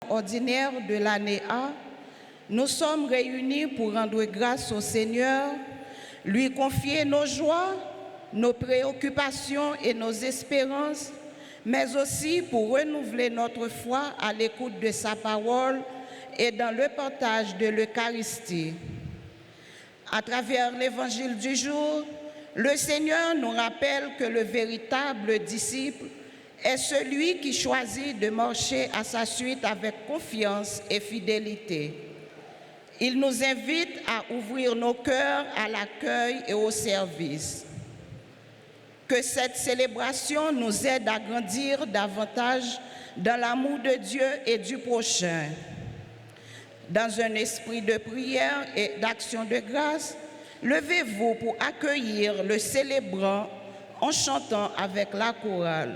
ordinaire de l'année A, nous sommes réunis pour rendre grâce au Seigneur, lui confier nos joies, nos préoccupations et nos espérances, mais aussi pour renouveler notre foi à l'écoute de sa parole et dans le partage de l'Eucharistie. À travers l'évangile du jour, le Seigneur nous rappelle que le véritable disciple est celui qui choisit de marcher à sa suite avec confiance et fidélité. Il nous invite à ouvrir nos cœurs à l'accueil et au service. Que cette célébration nous aide à grandir davantage dans l'amour de Dieu et du prochain. Dans un esprit de prière et d'action de grâce, levez-vous pour accueillir le célébrant en chantant avec la chorale.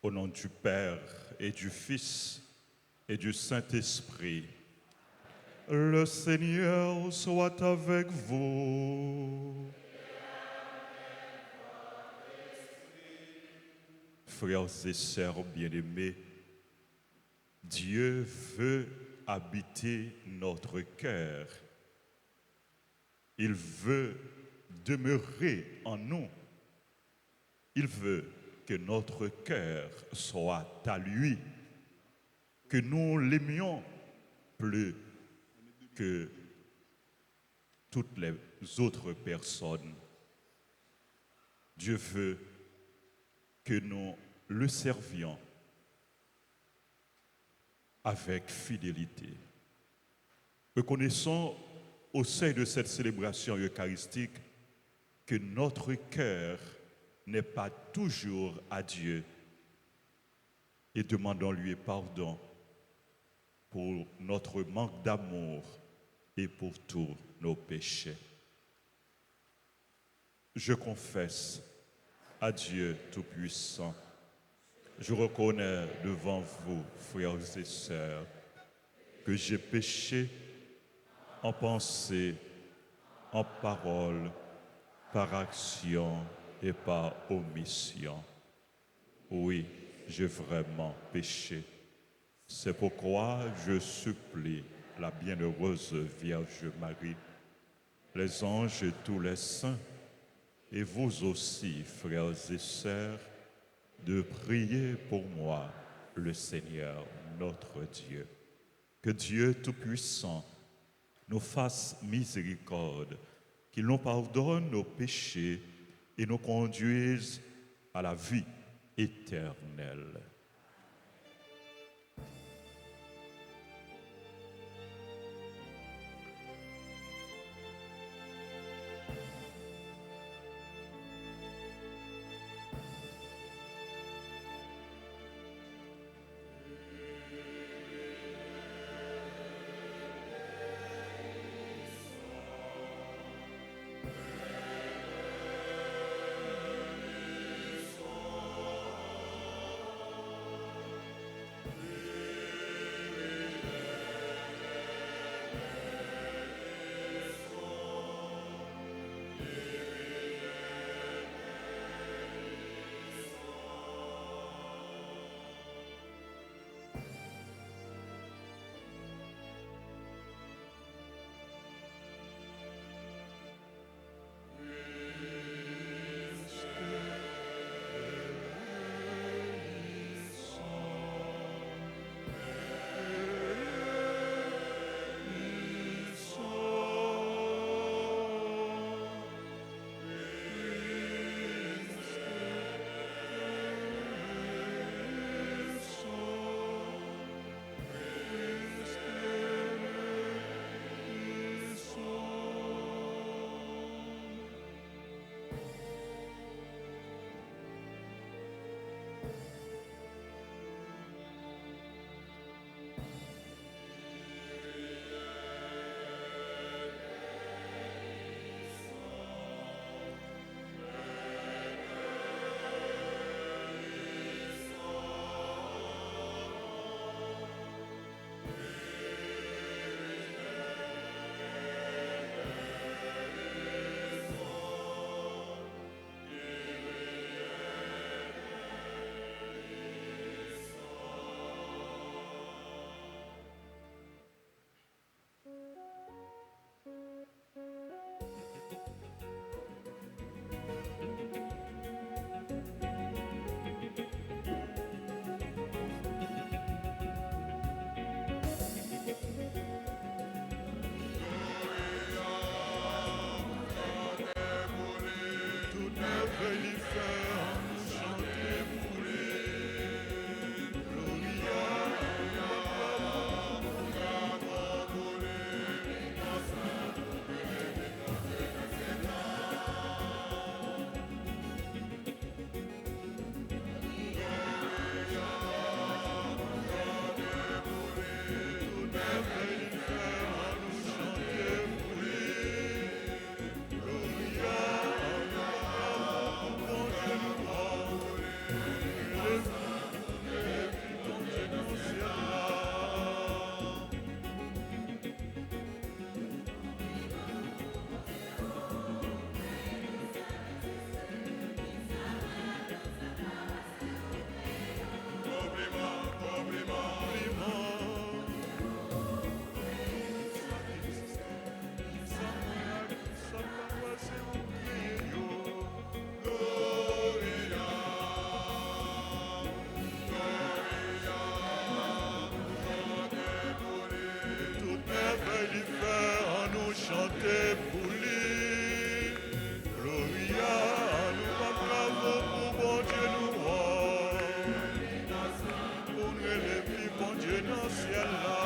Au nom du Père et du Fils et du Saint-Esprit, le Seigneur soit avec vous. Frères et sœurs bien-aimés, Dieu veut habiter notre cœur. Il veut demeurer en nous. Il veut que notre cœur soit à lui, que nous l'aimions plus que toutes les autres personnes. Dieu veut que nous le servions avec fidélité. Reconnaissons au sein de cette célébration eucharistique que notre cœur n'est pas toujours à Dieu et demandons-lui pardon pour notre manque d'amour et pour tous nos péchés. Je confesse à Dieu Tout-Puissant, je reconnais devant vous, frères et sœurs, que j'ai péché en pensée, en parole, par action et par omission. Oui, j'ai vraiment péché. C'est pourquoi je supplie la bienheureuse Vierge Marie, les anges et tous les saints, et vous aussi, frères et sœurs, de prier pour moi, le Seigneur, notre Dieu. Que Dieu Tout-Puissant nous fasse miséricorde, qu'il nous pardonne nos péchés et nous conduise à la vie éternelle. chanter pour lui. Gloria, nous pas bravo pour bon Dieu nous rend. Pour nous élever, bon Dieu dans le ciel là.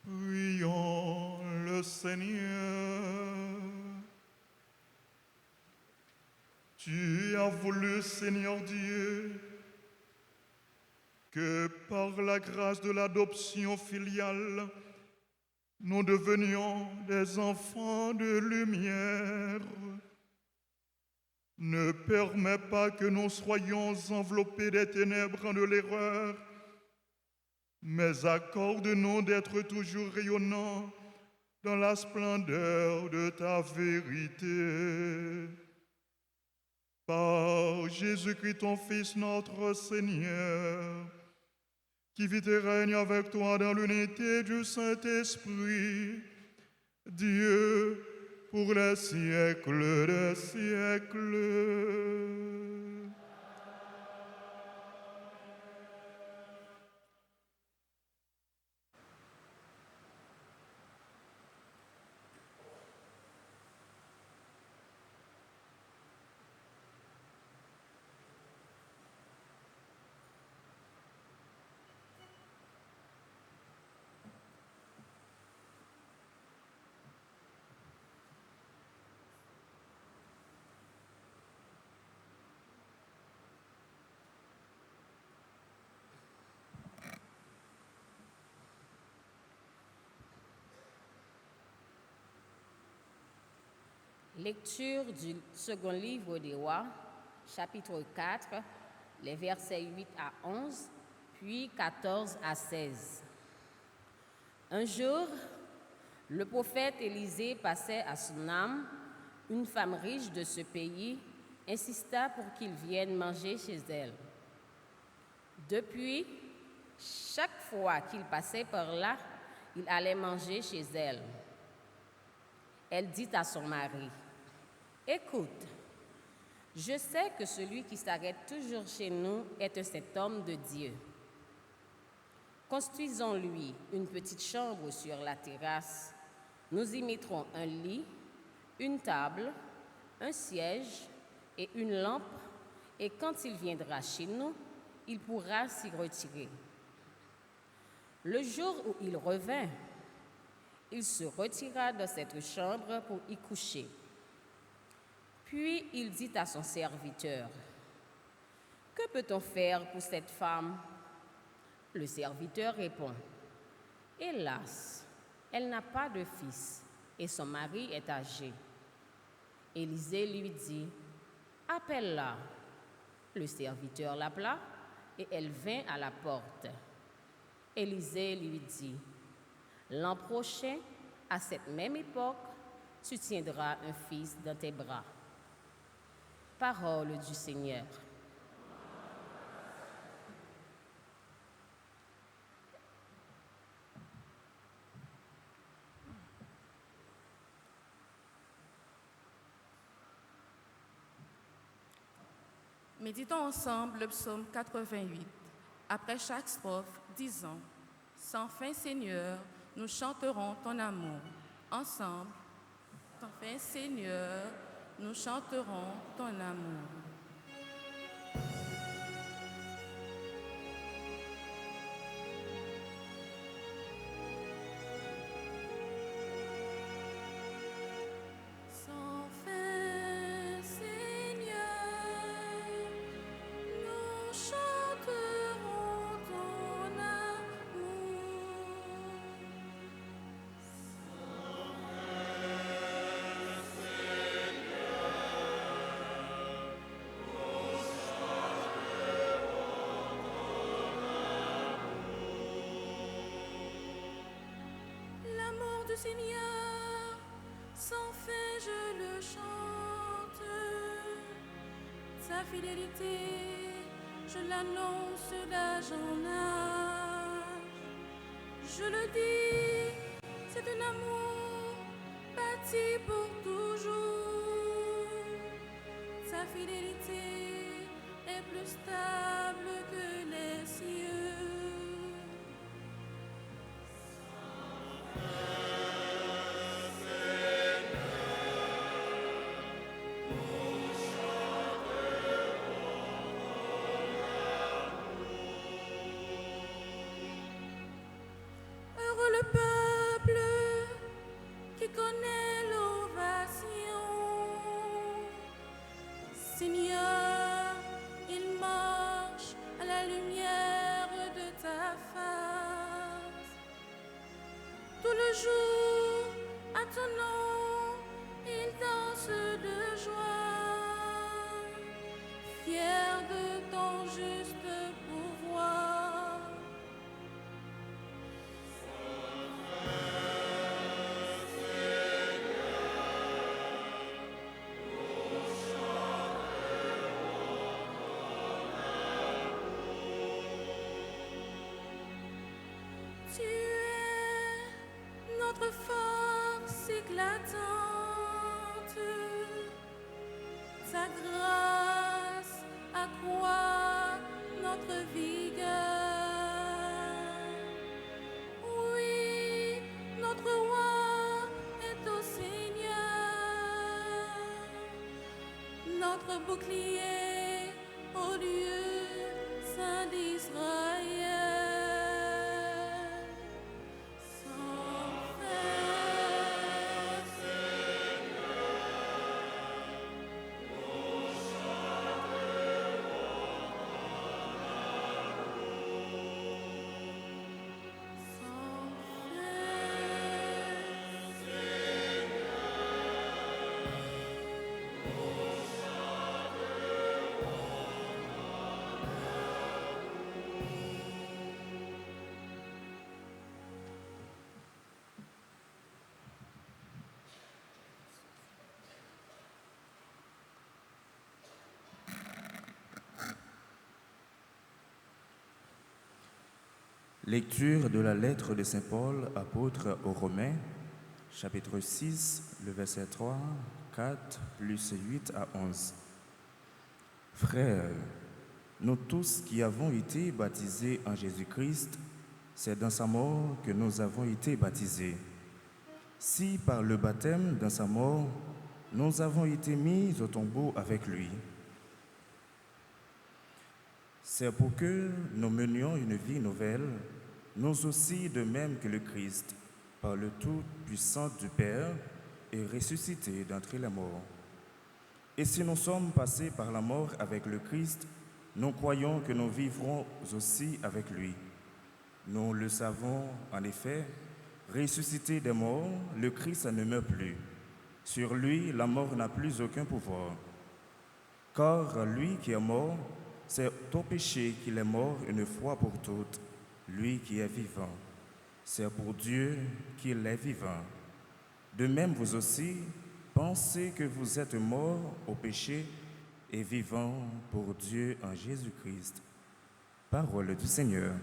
Prions le Seigneur. Tu as voulu, Seigneur Dieu, que par la grâce de l'adoption filiale, nous devenions des enfants de lumière. Ne permets pas que nous soyons enveloppés des ténèbres de l'erreur, mais accorde-nous d'être toujours rayonnants dans la splendeur de ta vérité. Par Jésus-Christ, ton Fils, notre Seigneur, qui vit et règne avec toi dans l'unité du Saint-Esprit, Dieu, pour les siècles des siècles. Lecture du second livre des Rois, chapitre 4, les versets 8 à 11, puis 14 à 16. Un jour, le prophète Élisée passait à Sunam. Une femme riche de ce pays insista pour qu'il vienne manger chez elle. Depuis, chaque fois qu'il passait par là, il allait manger chez elle. Elle dit à son mari: « Écoute, je sais que celui qui s'arrête toujours chez nous est cet homme de Dieu. Construisons-lui une petite chambre sur la terrasse. Nous y mettrons un lit, une table, un siège et une lampe, et quand il viendra chez nous, il pourra s'y retirer. » Le jour où il revint, il se retira de cette chambre pour y coucher. Puis il dit à son serviteur: « Que peut-on faire pour cette femme ?» Le serviteur répond: « Hélas, elle n'a pas de fils et son mari est âgé. » Élisée lui dit: « Appelle-la. » Le serviteur l'appela et elle vint à la porte. Élisée lui dit, « L'an prochain, à cette même époque, tu tiendras un fils dans tes bras. » Parole du Seigneur. Méditons ensemble le psaume 88. Après chaque strophe, disons « Sans fin Seigneur, nous chanterons ton amour. » Ensemble, « Sans fin Seigneur, nous chanterons ton amour. » Sans fin Seigneur, nous chanterons ton amour. L'amour du Seigneur, sans fin je le chante. Sa fidélité, je l'annonce d'âge en âge. Je le dis, c'est un amour bâti pour toujours. Sa fidélité est plus stable que les cieux. Heureux le peuple qui connaît l'ovation. Seigneur, il marche à la lumière de ta face. Tout le jour, à ton nom, il danse de joie, fier de ton juste pouvoir. Tu es notre force éclatante, ta grâce accroît notre vigueur. Oui, notre roi est au Seigneur, notre bouclier au lieu saint d'Israël. Sans fin, sans Lecture de la lettre de Saint Paul, apôtre aux Romains, chapitre 6, le verset 3, 4, plus 8 à 11. Frères, nous tous qui avons été baptisés en Jésus-Christ, c'est dans sa mort que nous avons été baptisés. Si par le baptême dans sa mort, nous avons été mis au tombeau avec lui, c'est pour que nous menions une vie nouvelle, nous aussi, de même que le Christ, par le Tout-Puissant du Père, est ressuscité d'entre les morts. Et si nous sommes passés par la mort avec le Christ, nous croyons que nous vivrons aussi avec lui. Nous le savons, en effet, ressuscité des morts, le Christ ne meurt plus. Sur lui, la mort n'a plus aucun pouvoir. Car lui qui est mort C'est au péché qu'il est mort une fois pour toutes, lui qui est vivant. C'est pour Dieu qu'il est vivant. De même, vous aussi, pensez que vous êtes morts au péché et vivants pour Dieu en Jésus-Christ. Parole du Seigneur.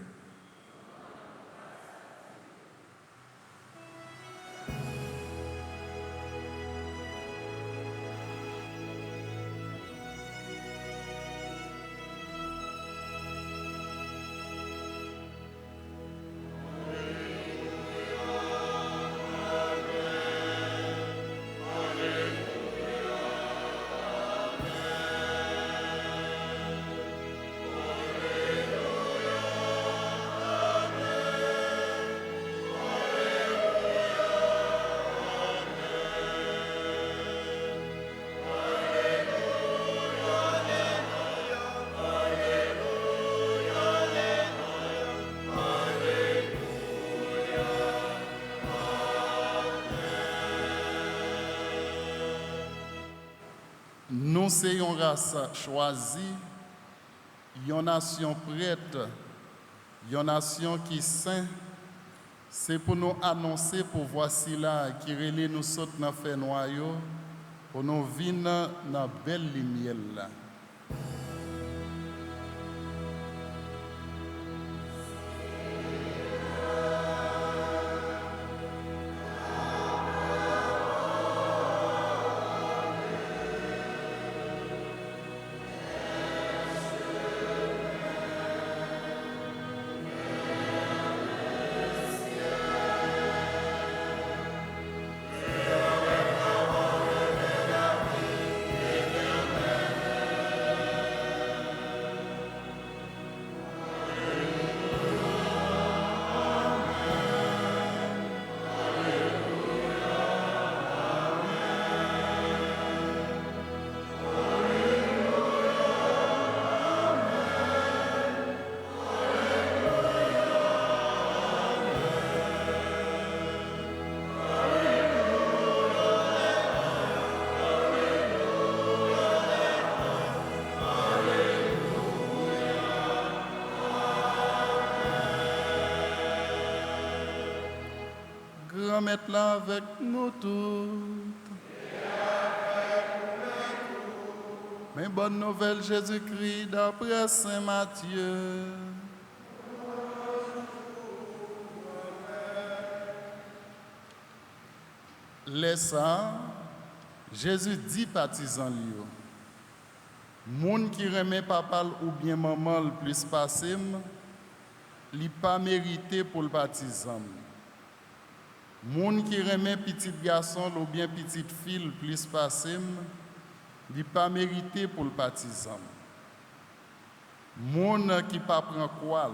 Nous sommes une race choisie, une nation prête, une nation qui saint. C'est pour nous annoncer pour voici là qui relève nous sautes dans fait noyau pour nous vivre dans belle lumière là. Mettre là avec nous toutes. Mais bonne nouvelle Jésus-Christ d'après Saint Matthieu. Laissant, Jésus dit partisans liyo. Moun qui remet papa ou bien maman le plus passé, li pas mérité pour le partisan. Moun qui remet petit garçon ou bien petite fille plus passé, il pas mérité pour le partisan. Moun qui pas prend quoi,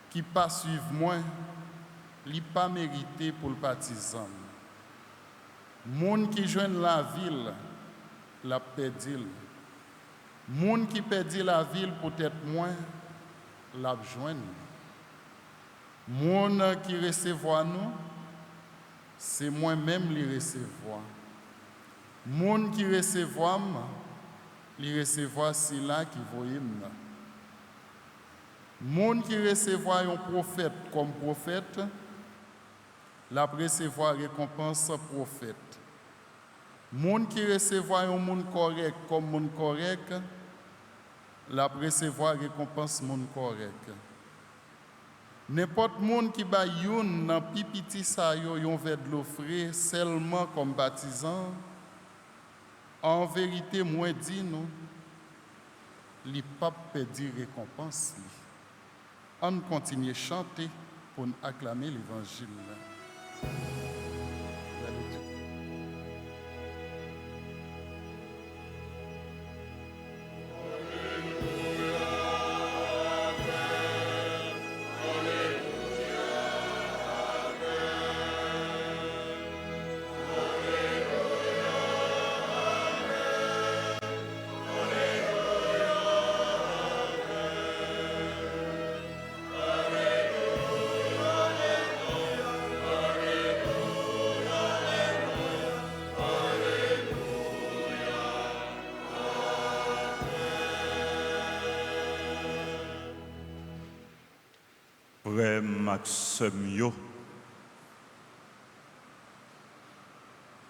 qui pas suivre moi, il pas mérité pour le partisan. Moun qui joigne la ville, la perdu. Moun qui perdit la ville peut-être moins, la joigne. Moun qui recevoir nous, c'est moi-même qui recevoir. Moun qui recevoir, li recevoir c'est là qui voyait. Moun qui recevoir un prophète comme prophète, la recevoir récompense prophète. Moun qui recevoir un monde correct comme monde correct, la recevoir récompense monde correct. N'importe monde qui ba youn nan pipiti sa yo yon verre de l'eau frais seulement comme baptisant, en vérité moi dis nous, li pas perdre récompense li. On continue chanter pour acclamer l'évangile. Frère Maxime yo,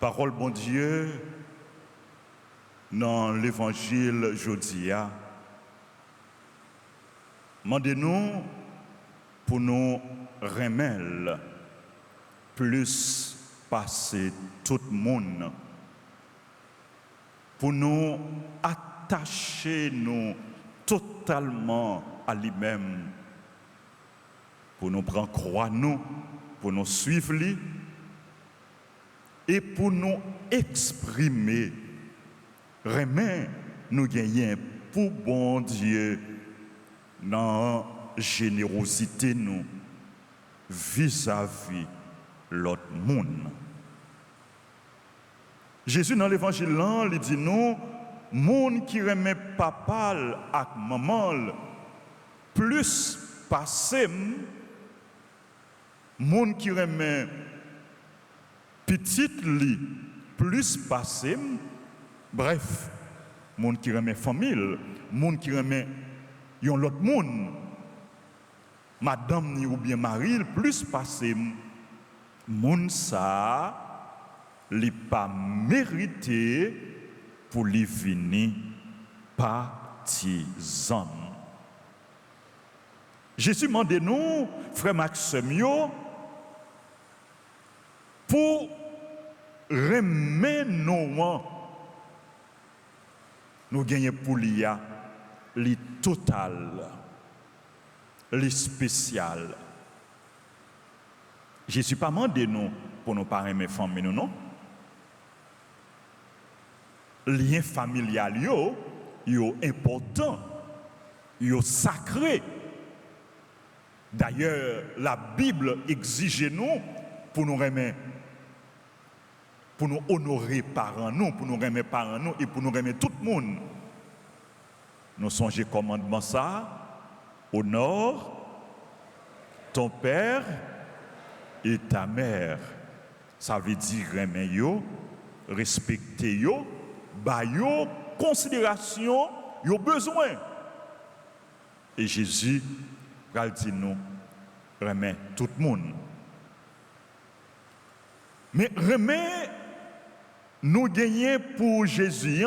parole bon Dieu dans l'évangile Jodia. Mandez-nous pour nous remettre plus passer tout le monde, pour nous attacher nous totalement à lui-même, pour nous prendre croix nous, pour nous suivre lui et pour nous exprimer, remettre nous gagner pour bon Dieu dans la générosité nous vis-à-vis l'autre monde. Jésus dans l'évangile là, il dit nous, monde qui remet papa et maman plus passé, monde qui remet petite li plus passé, bref, monde qui remet famille, monde qui remet yon l'autre monde, madame ni ou bien mari plus passé, monde ça li pas mérité pour li venir partisan. Jésus demande nous, frère Maxime, pour remettre nous gagnons pour l'IA, li total, li spécial. Jésus pas demandé nous pour nous pas aimer famille nous non. Lien familial yo important, yo sacré. D'ailleurs, la Bible exige nous pour nous remettre, pour nous honorer parents nous, pour nous remettre parents nous et pour nous remettre tout le monde. Nous songeons commandement ça, honore ton père et ta mère. Ça veut dire remettre yo, respecter yo, ba yo considération, yo besoin. Et Jésus va dire nous remet tout le monde. Mais remet nous gagner pour Jésus,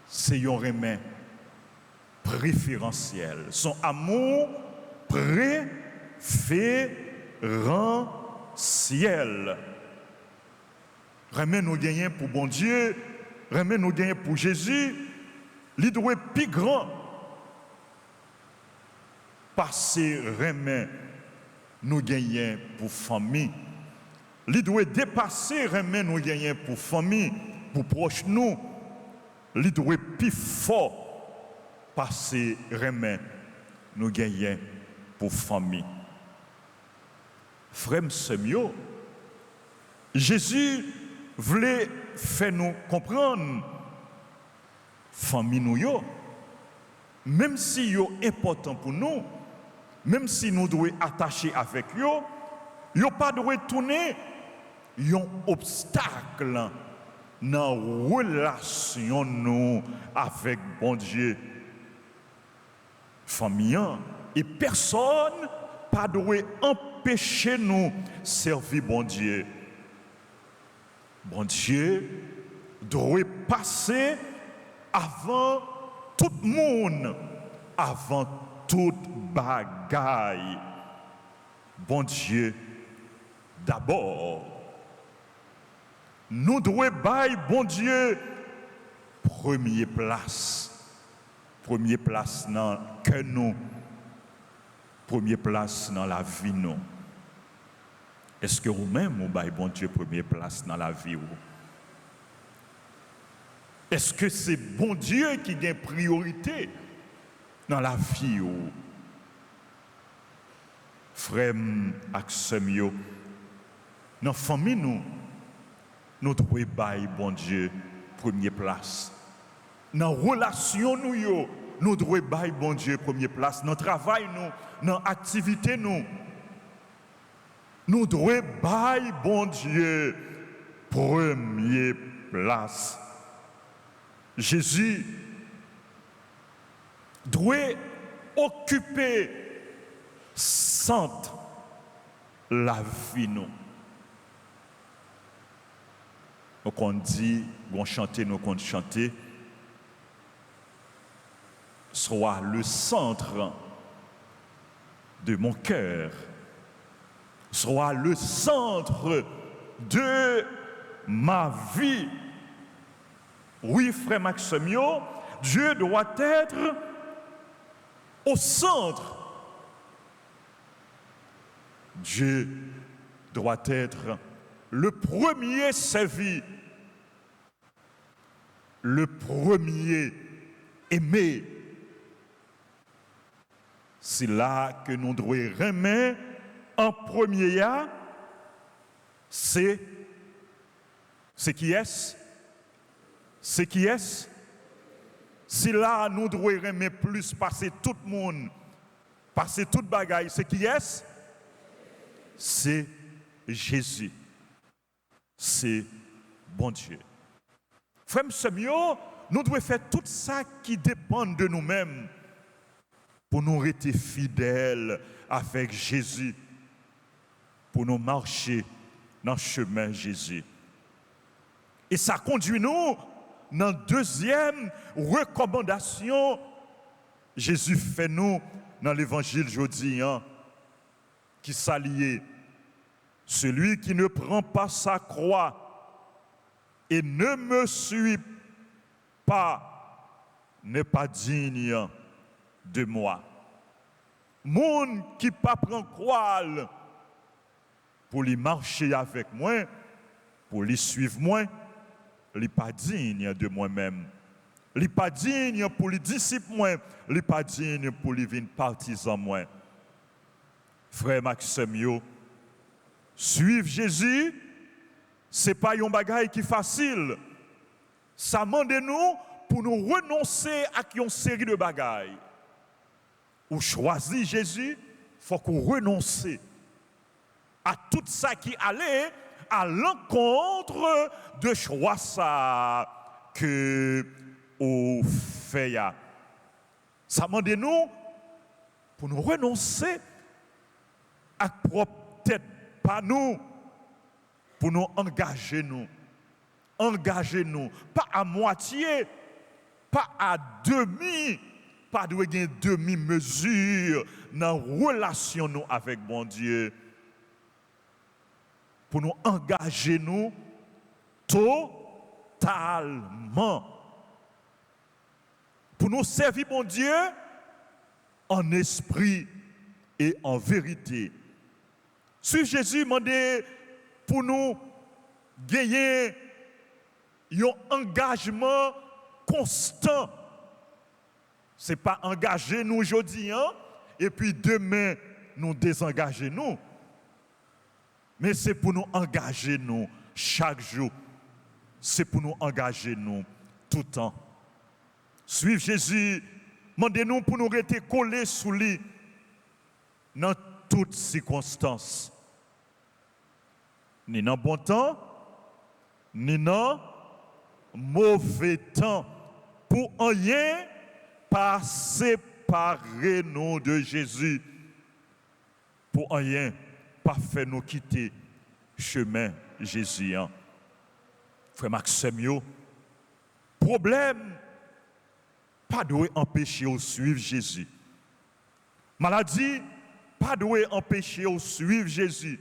c'est un remet préférentiel. Son amour préférentiel. Remet nous gagner pour bon Dieu, remet nous gagner pour Jésus. Il doit être plus grand. Parce que remet nous gagner pour famille. Il doit dépasser remet nous gagner pour famille, pour proches nous. Il doit être plus fort. Parce que remet nous gagner pour famille. Frère Semio, Jésus voulait faire nous comprendre famille nous yo, même si yo important pour nous, même si nous devons attacher avec yo, yo pas doit tourner un obstacle dans relation nous avec bon Dieu. Famille et personne pas doit empêcher nous servir bon Dieu. Bon Dieu doit passer avant tout le monde, avant toute bagaille. Bon Dieu, d'abord, nous devons bailler bon Dieu première place. Première place dans que nous, première place dans la vie nous. Est-ce que vous-même vous baillez bon Dieu première place dans la vie? Est-ce que c'est bon Dieu qui a priorité dans la vie? Frère Axemio, dans la famille, nous devons bailler bon Dieu première place. Dans la relation, nous devons bailler bon Dieu première place. Dans le travail, dans l'activité, nous devons bailler bon Dieu première place. Jésus doit occuper centre la vie nous. Donc on dit, on chante, nous qu'on chante, soit le centre de mon cœur, soit le centre de ma vie. Oui, frère Maximio, Dieu doit être au centre. Dieu doit être le premier servi, le premier aimé. C'est là que nous devons remettre en premier, c'est qui est-ce? C'est qui est-ce? C'est là nous devons remettre plus, passer tout le monde, passer toute bagaille. C'est qui est-ce? C'est Jésus. C'est bon Dieu. Frère Semio, nous devons faire tout ça qui dépend de nous-mêmes pour nous rester fidèles avec Jésus, pour nous marcher dans le chemin de Jésus. Et ça conduit nous dans la deuxième recommandation Jésus fait nous dans l'évangile aujourd'hui, qui s'allie. Celui qui ne prend pas sa croix et ne me suit pas n'est pas digne de moi. Monde qui pas prend croix pour lui marcher avec moi, pour lui suivre moi, n'est pas digne de moi-même. N'est pas digne pour les disciples moi, n'est pas digne pour les venir partisans moi. Frère Maxime, suivre Jésus, ce n'est pas un bagage qui est facile. Ça demande nous pour nous renoncer à une série de bagages. Ou choisir Jésus, il faut qu'on renonce à tout ça qui allait à l'encontre de choix ça que on fait. Ça demande nous pour nous renoncer à propre tête, pas nous, pour nous engager nous. Engagez-nous, pas à moitié, pas à demi, pas de demi-mesure dans la relation nous avec bon Dieu. Pour nous engager nous totalement. Pour nous servir bon Dieu en esprit et en vérité. Suivre Jésus demandé pour nous gagner un engagement constant. Ce n'est pas engager nous aujourd'hui et puis demain nous désengager nous. Mais c'est pour nous engager nous chaque jour. C'est pour nous engager nous tout le temps. Suivre Jésus, demandez-nous pour nous rester collés sous lui dans toutes circonstances. Ni dans bon temps, ni dans mauvais temps. Pour rien, pas séparer nous de Jésus. Pour rien, pas faire nous quitter chemin Jésus. Frère Maxime, problème, pas doit empêcher de suivre Jésus. Maladie, pas doit empêcher de suivre Jésus.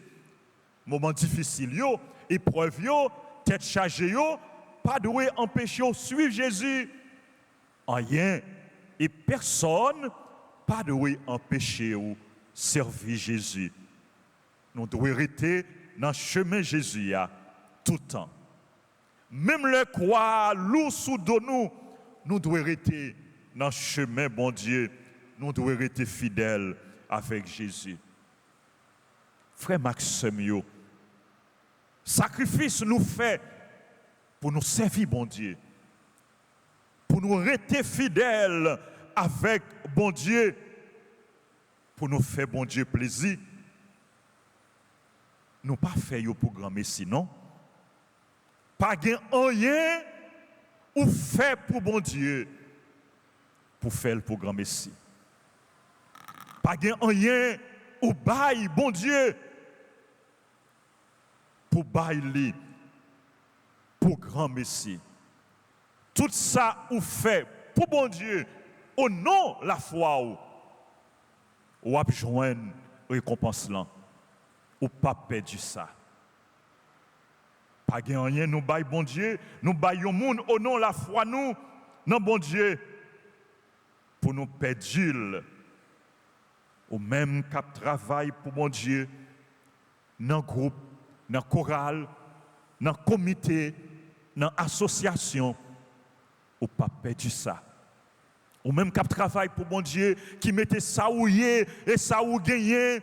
Moment difficile, épreuve, tête chargée, pas doit empêcher de suivre Jésus. Rien et personne, pas doit empêcher de servir Jésus. Nous devons rester dans le chemin de Jésus tout le temps. Même le croix, lourd sous nous, nous devons rester dans le chemin, bon Dieu. Nous devons rester fidèles avec Jésus. Frère Maxime, sacrifice nous fait pour nous servir, bon Dieu. Pour nous rester fidèles avec bon Dieu. Pour nous faire, bon Dieu, plaisir. Nous pas faire au programme sinon. Pas rien ou fait pour bon Dieu. pour faire le grand Messie. Pas gain rien ou bail bon Dieu pour bailler pour grand Messie. Tout ça ou fait pour bon Dieu au nom de la foi ou a joindre récompense là ou pas perdu ça. Pas gain rien nous bail bon Dieu, nous baillons monde au nom de la foi nous non bon Dieu pour nous perdre ou même cap travail pour bon Dieu dans groupe, dans chorale, dans comité, dans association ou pas perdu ça. Ou même cap travail pour bon Dieu qui mettait ça ou et ça ou gagné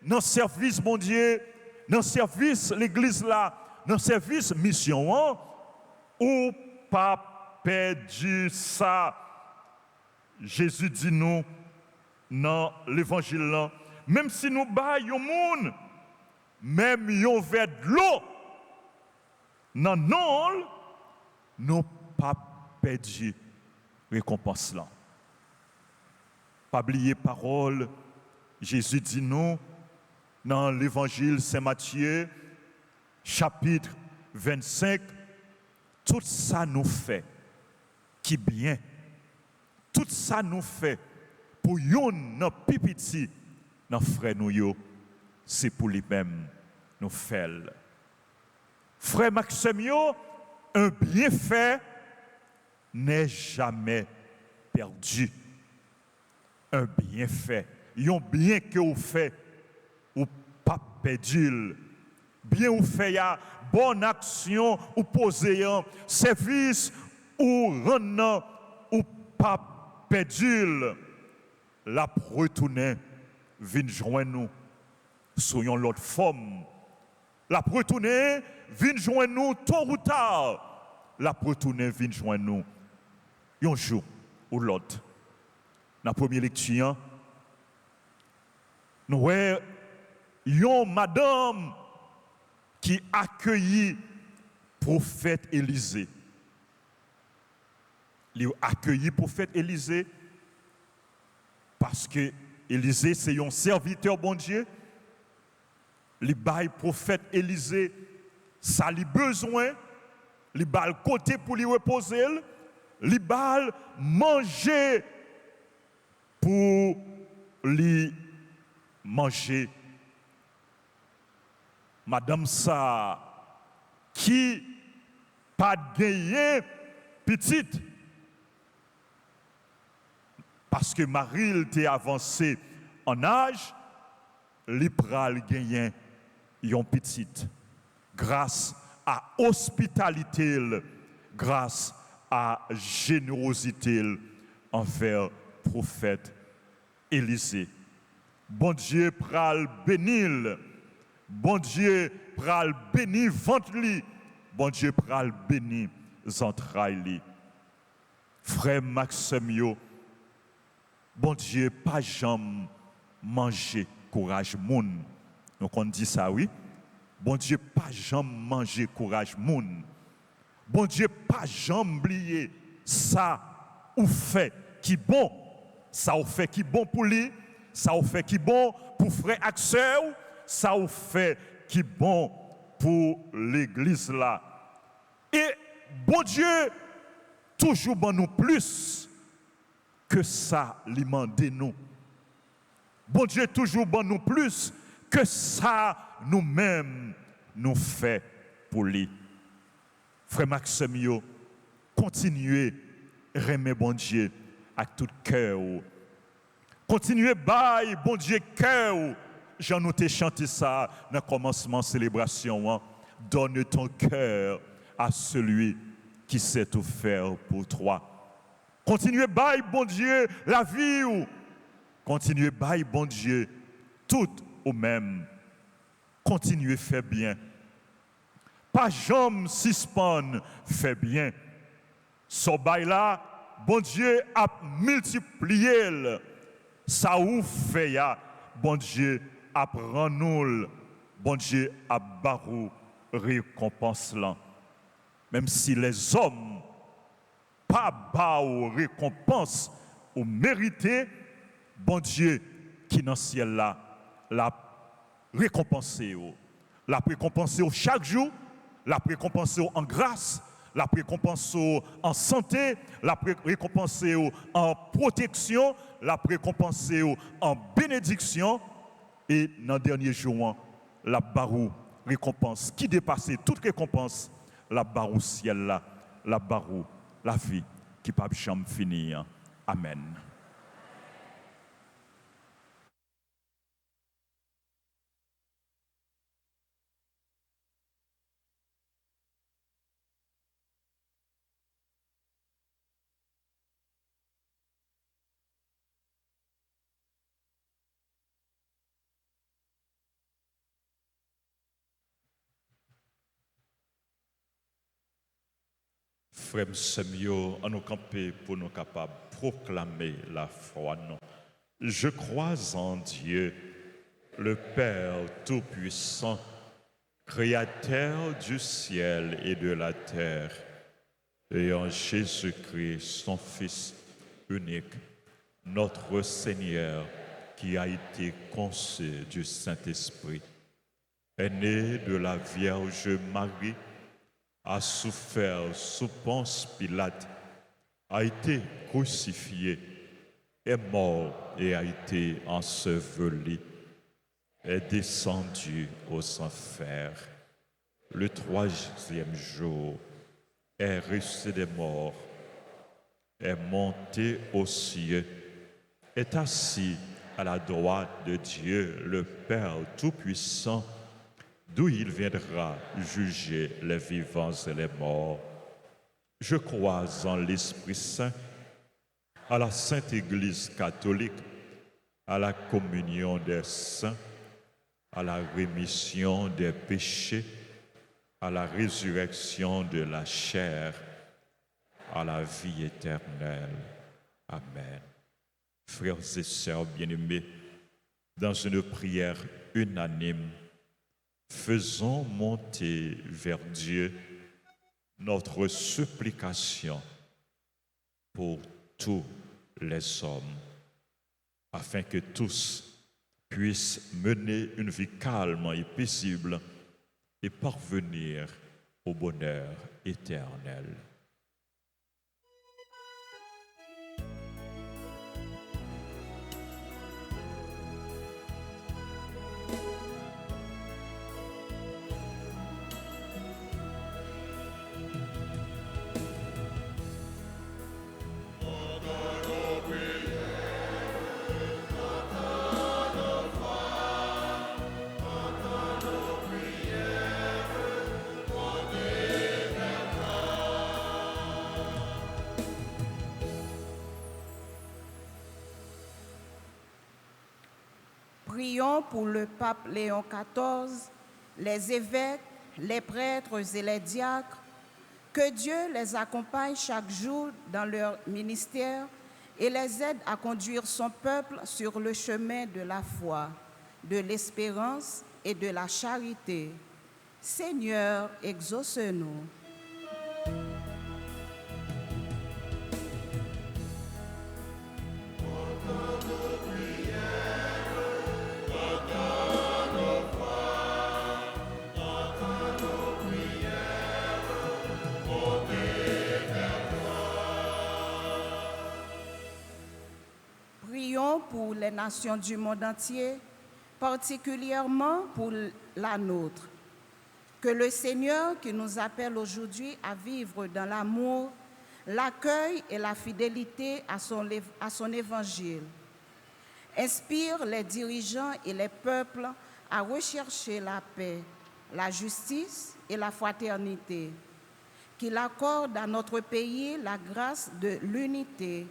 dans service bon Dieu, dans service l'église là, dans service mission hein, ou pas perdu ça. Jésus dit nous dans l'évangile là, même si nous baillons monde, même yon verre de l'eau, non, nous pas perdu récompense là. Pas oublier parole, Jésus dit nous dans l'évangile Saint-Matthieu, chapitre 25, tout ça nous fait qui bien, tout ça nous fait pour yon nan pipiti nan frère nous yo, c'est pour lui-même nous faire. Frère Maxime yo, un bienfait n'est jamais perdu. Un bienfait, yon bien que vous fait ou pas perdu. Bien ou fait ya bonne action ou poser un service ou rendre ou pas perdu. La retourner vient joindre nous soyons l'autre forme. La retourner vient joindre nous tôt ou tard. La retourner vient joindre nous un jour ou l'autre. Dans la première lecture, nous voyons une madame qui accueillit prophète Élisée. Il a accueilli prophète Élisée parce que Élisée c'est un serviteur bon Dieu. Il bail prophète Élisée ça lui besoin, il bail côté pour lui reposer, il bail manger pour lui manger. Madame ça qui pas gagné petite parce que Marie était avancée en âge, li pral gagné yon petite grâce à hospitalité, grâce à générosité envers prophète Élisée. Bon Dieu pral bénir, bon Dieu pral bénir ventre li, bon Dieu pral bénir entrailles li. Frère Maxime yo, bon Dieu pas jamais manger courage moun. Donc on dit ça oui. Bon Dieu pas jamais manger courage moun. Bon Dieu pas jamais oublier ça ou fait qui bon. Ça ou fait qui bon pour lui, ça ou fait qui bon pour frère et sœur, ça ou fait qui bon pour l'église là. Et bon Dieu toujours bon nous plus que ça lui mande nous. Bon Dieu toujours bon nous plus que ça nous-mêmes nous fait pour lui. Frère Maxime yo, continuez aimer bon Dieu avec tout cœur. Continuez bail bon Dieu cœur. J'en ai chanté ça dans le commencement de la célébration. Donne ton cœur à celui qui sait tout faire pour toi. Continuez bail bon Dieu la vie. Continuez bail bon Dieu tout au même. Continuez faire bien. Pas jamais suspendre fait bien. Ce bail là, bon Dieu a multiplié. Ça ou fait ya, bon Dieu apprend nous, bon Dieu a barou récompense là. Même si les hommes pas barou récompense ou mérité, bon Dieu qui dans le ciel là, l'a récompensé. L'a récompensé chaque jour, l'a récompensé en grâce, l'a récompensé en santé, l'a récompensé en protection, l'a récompensé en bénédiction. Et dans le dernier jour, la barou récompense qui dépassait toute récompense, la barou ciel là, la barou la vie qui ne peut jamais finir. Amen. Frères Semio, à nous camper pour nous capables de proclamer la foi. Non. Je crois en Dieu, le Père Tout-Puissant, Créateur du ciel et de la terre, et en Jésus-Christ, son Fils unique, notre Seigneur, qui a été conçu du Saint-Esprit, est né de la Vierge Marie, a souffert sous Ponce Pilate, a été crucifié, est mort et a été enseveli, est descendu aux enfers. Le troisième jour, est ressuscité des morts, est monté aux cieux, est assis à la droite de Dieu, le Père Tout-Puissant, d'où il viendra juger les vivants et les morts. Je crois en l'Esprit Saint, à la Sainte Église catholique, à la communion des saints, à la rémission des péchés, à la résurrection de la chair, à la vie éternelle. Amen. Frères et sœurs bien-aimés, dans une prière unanime, faisons monter vers Dieu notre supplication pour tous les hommes, afin que tous puissent mener une vie calme et paisible et parvenir au bonheur éternel. Prions pour le pape Léon XIV, les évêques, les prêtres et les diacres, que Dieu les accompagne chaque jour dans leur ministère et les aide à conduire son peuple sur le chemin de la foi, de l'espérance et de la charité. Seigneur, exauce-nous. Prions pour les nations du monde entier, particulièrement pour la nôtre. Que le Seigneur qui nous appelle aujourd'hui à vivre dans l'amour, l'accueil et la fidélité à son évangile inspire les dirigeants et les peuples à rechercher la paix, la justice et la fraternité. Qu'il accorde à notre pays la grâce de l'unité,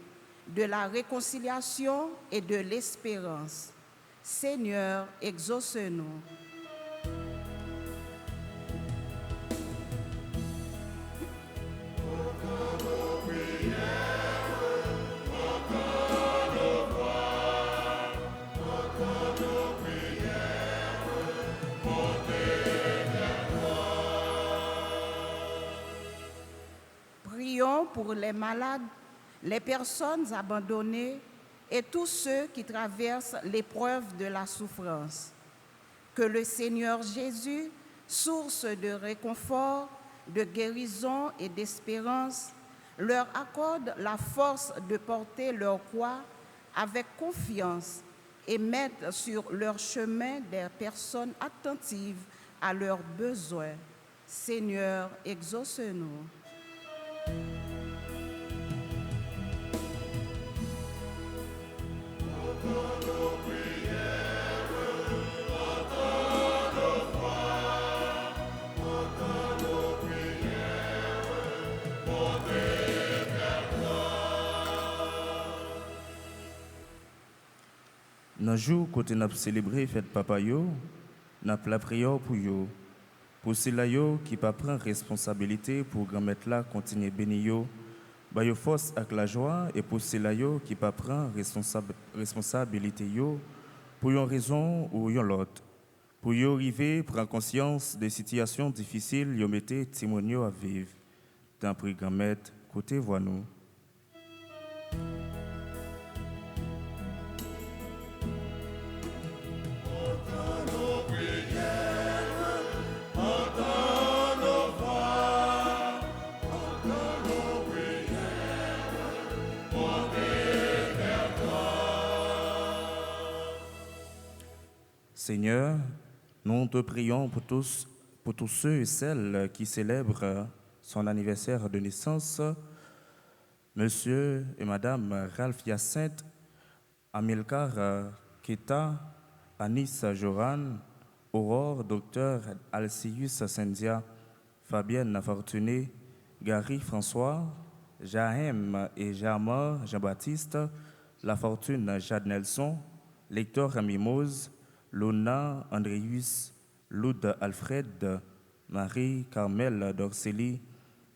de la réconciliation et de l'espérance. Seigneur, exauce-nous. Prions pour les malades les personnes abandonnées et tous ceux qui traversent l'épreuve de la souffrance. Que le Seigneur Jésus, source de réconfort, de guérison et d'espérance, leur accorde la force de porter leur croix avec confiance et mette sur leur chemin des personnes attentives à leurs besoins. Seigneur, exauce-nous. Dans le jour où nous avons célébré fête papa yo, nous avons la prière pour yo. Pour ceux-là qui ne prennent pas responsabilité pour grand-mère là continuer bénir yo, ba yo force avec la joie, et pour ceux-là qui ne prennent pas responsabilité yo pour une raison ou une autre. Pour yo arriver prendre conscience des situations difficiles yo mettez témoigner à vivre. Tant pis grand-mère, côté voix nous. Seigneur, nous te prions pour tous ceux et celles qui célèbrent son anniversaire de naissance, Monsieur et Madame Ralph Hyacinthe, Amilcar Keta, Anis Joran, Aurore, Docteur Alcius Sendia, Fabienne Fortuné, Gary François, Jahem et Jamar Jean-Baptiste, La Fortune Jade Nelson, Lecteur Mimose, Lona Andréus, Loud Alfred, Marie-Carmel Dorceli,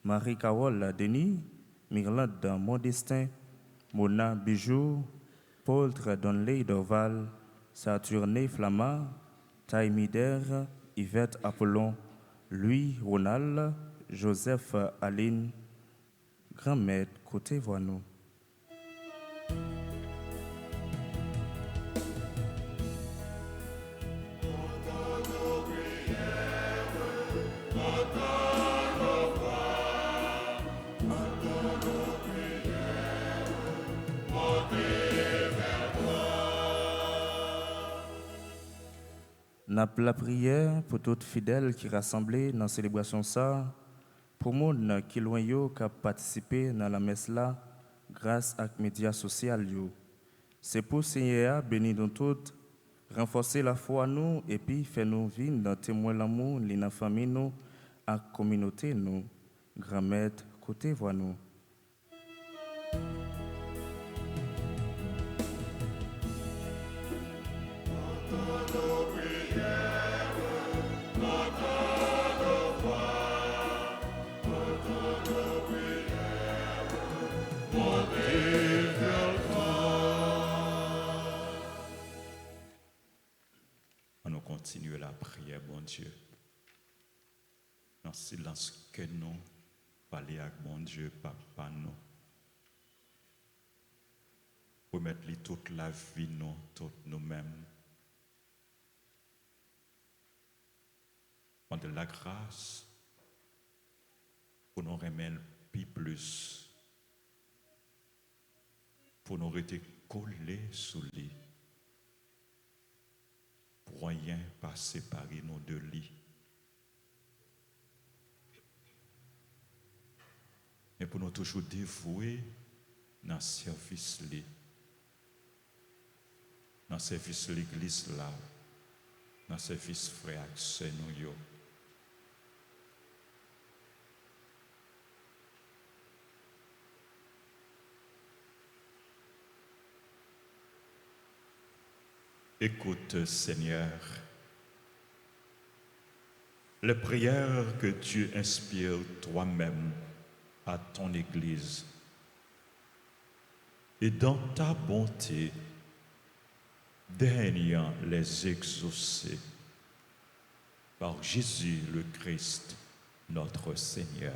Marie-Carole Denis, Mirlande Modestin, Mona Bijou, Paul Donley Dorval, Saturné Flamand, Taïmider, Yvette Apollon, Louis Ronald, Joseph Aline, grand-mère côté voix-nous. N'a la prière pour toutes fidèles qui rassemblés dans la célébration ça, pour monde qui loin yo qui participé dans la messe là grâce à médias sociaux yo. C'est pour Seigneur bénir nous toutes, renforcer la foi nous et puis faire nous vivre dans témoin l'amour li dans famille nous à communauté nous. Grand-mère côté voix nous. On continue la prière, bon Dieu. Dans le silence que nous parlons avec bon Dieu, Papa, nous. Remettre toute la vie, nous, toutes nous-mêmes. Prendre la grâce pour nous remettre plus, pour nous rester collés sous lui. Pour rien pas séparer nos deux lits. Mais pour nous toujours dévouer dans le service li. Dans le service de l'église là. Dans le service frère c'est nous yo. Écoute, Seigneur, les prières que tu inspires toi-même à ton Église et dans ta bonté, daigne les exaucer par Jésus le Christ, notre Seigneur.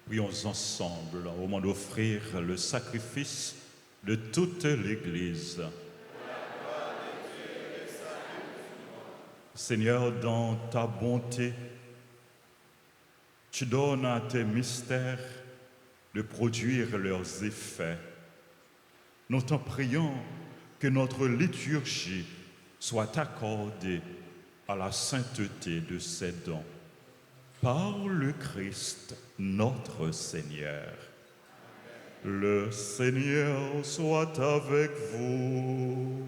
Prions ensemble au moment d'offrir le sacrifice de toute l'Église. Seigneur, dans ta bonté, tu donnes à tes mystères de produire leurs effets. Nous t'en prions que notre liturgie soit accordée à la sainteté de ces dons. Par le Christ, notre Seigneur. Le Seigneur soit avec vous.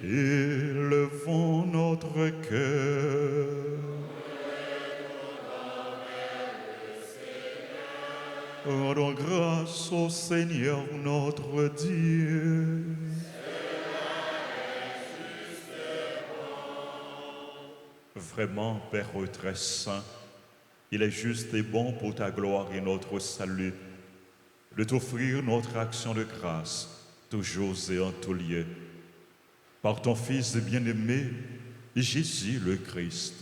Élevons notre cœur. Rendons grâce au Seigneur notre Dieu. Vraiment, Père très saint, il est juste et bon pour ta gloire et notre salut de t'offrir notre action de grâce, toujours et en tout lieu. Par ton Fils bien-aimé, Jésus le Christ.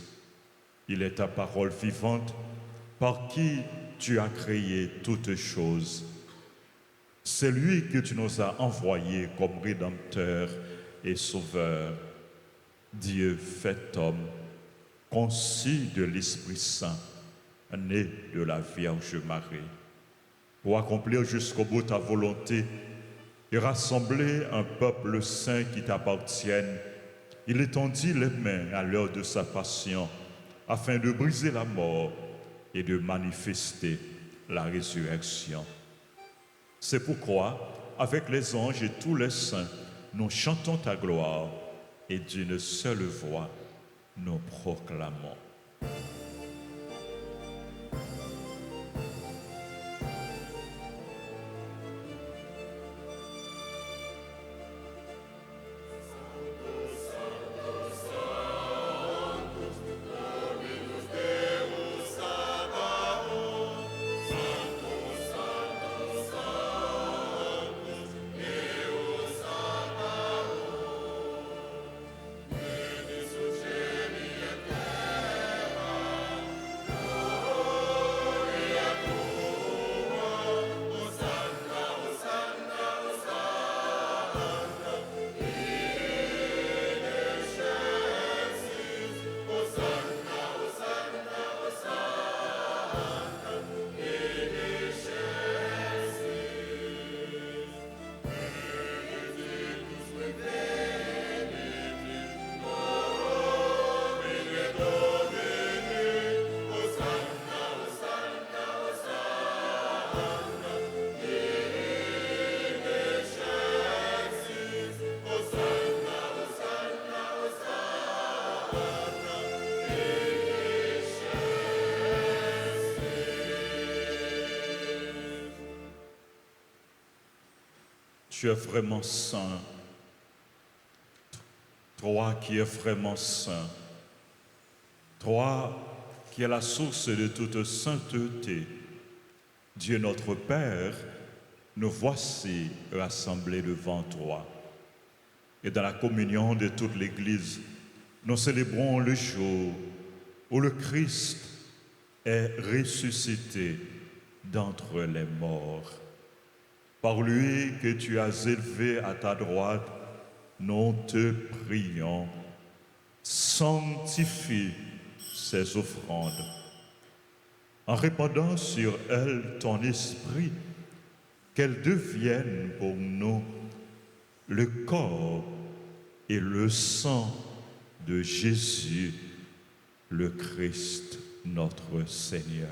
Il est ta parole vivante, par qui tu as créé toutes choses. C'est lui que tu nous as envoyé comme Rédempteur et Sauveur. Dieu fait homme, conçu de l'Esprit Saint, né de la Vierge Marie, pour accomplir jusqu'au bout ta volonté et rassembler un peuple saint qui t'appartienne. Il étendit les mains à l'heure de sa passion, afin de briser la mort et de manifester la résurrection. C'est pourquoi, avec les anges et tous les saints, nous chantons ta gloire et d'une seule voix, nous proclamons. Tu es vraiment saint, toi qui es vraiment saint, toi qui es la source de toute sainteté. Dieu notre Père, nous voici rassemblés devant toi. Et dans la communion de toute l'Église, nous célébrons le jour où le Christ est ressuscité d'entre les morts. Par lui que tu as élevé à ta droite, nous te prions. Sanctifie ces offrandes, en répandant sur elles ton esprit, qu'elles deviennent pour nous le corps et le sang de Jésus, le Christ, notre Seigneur.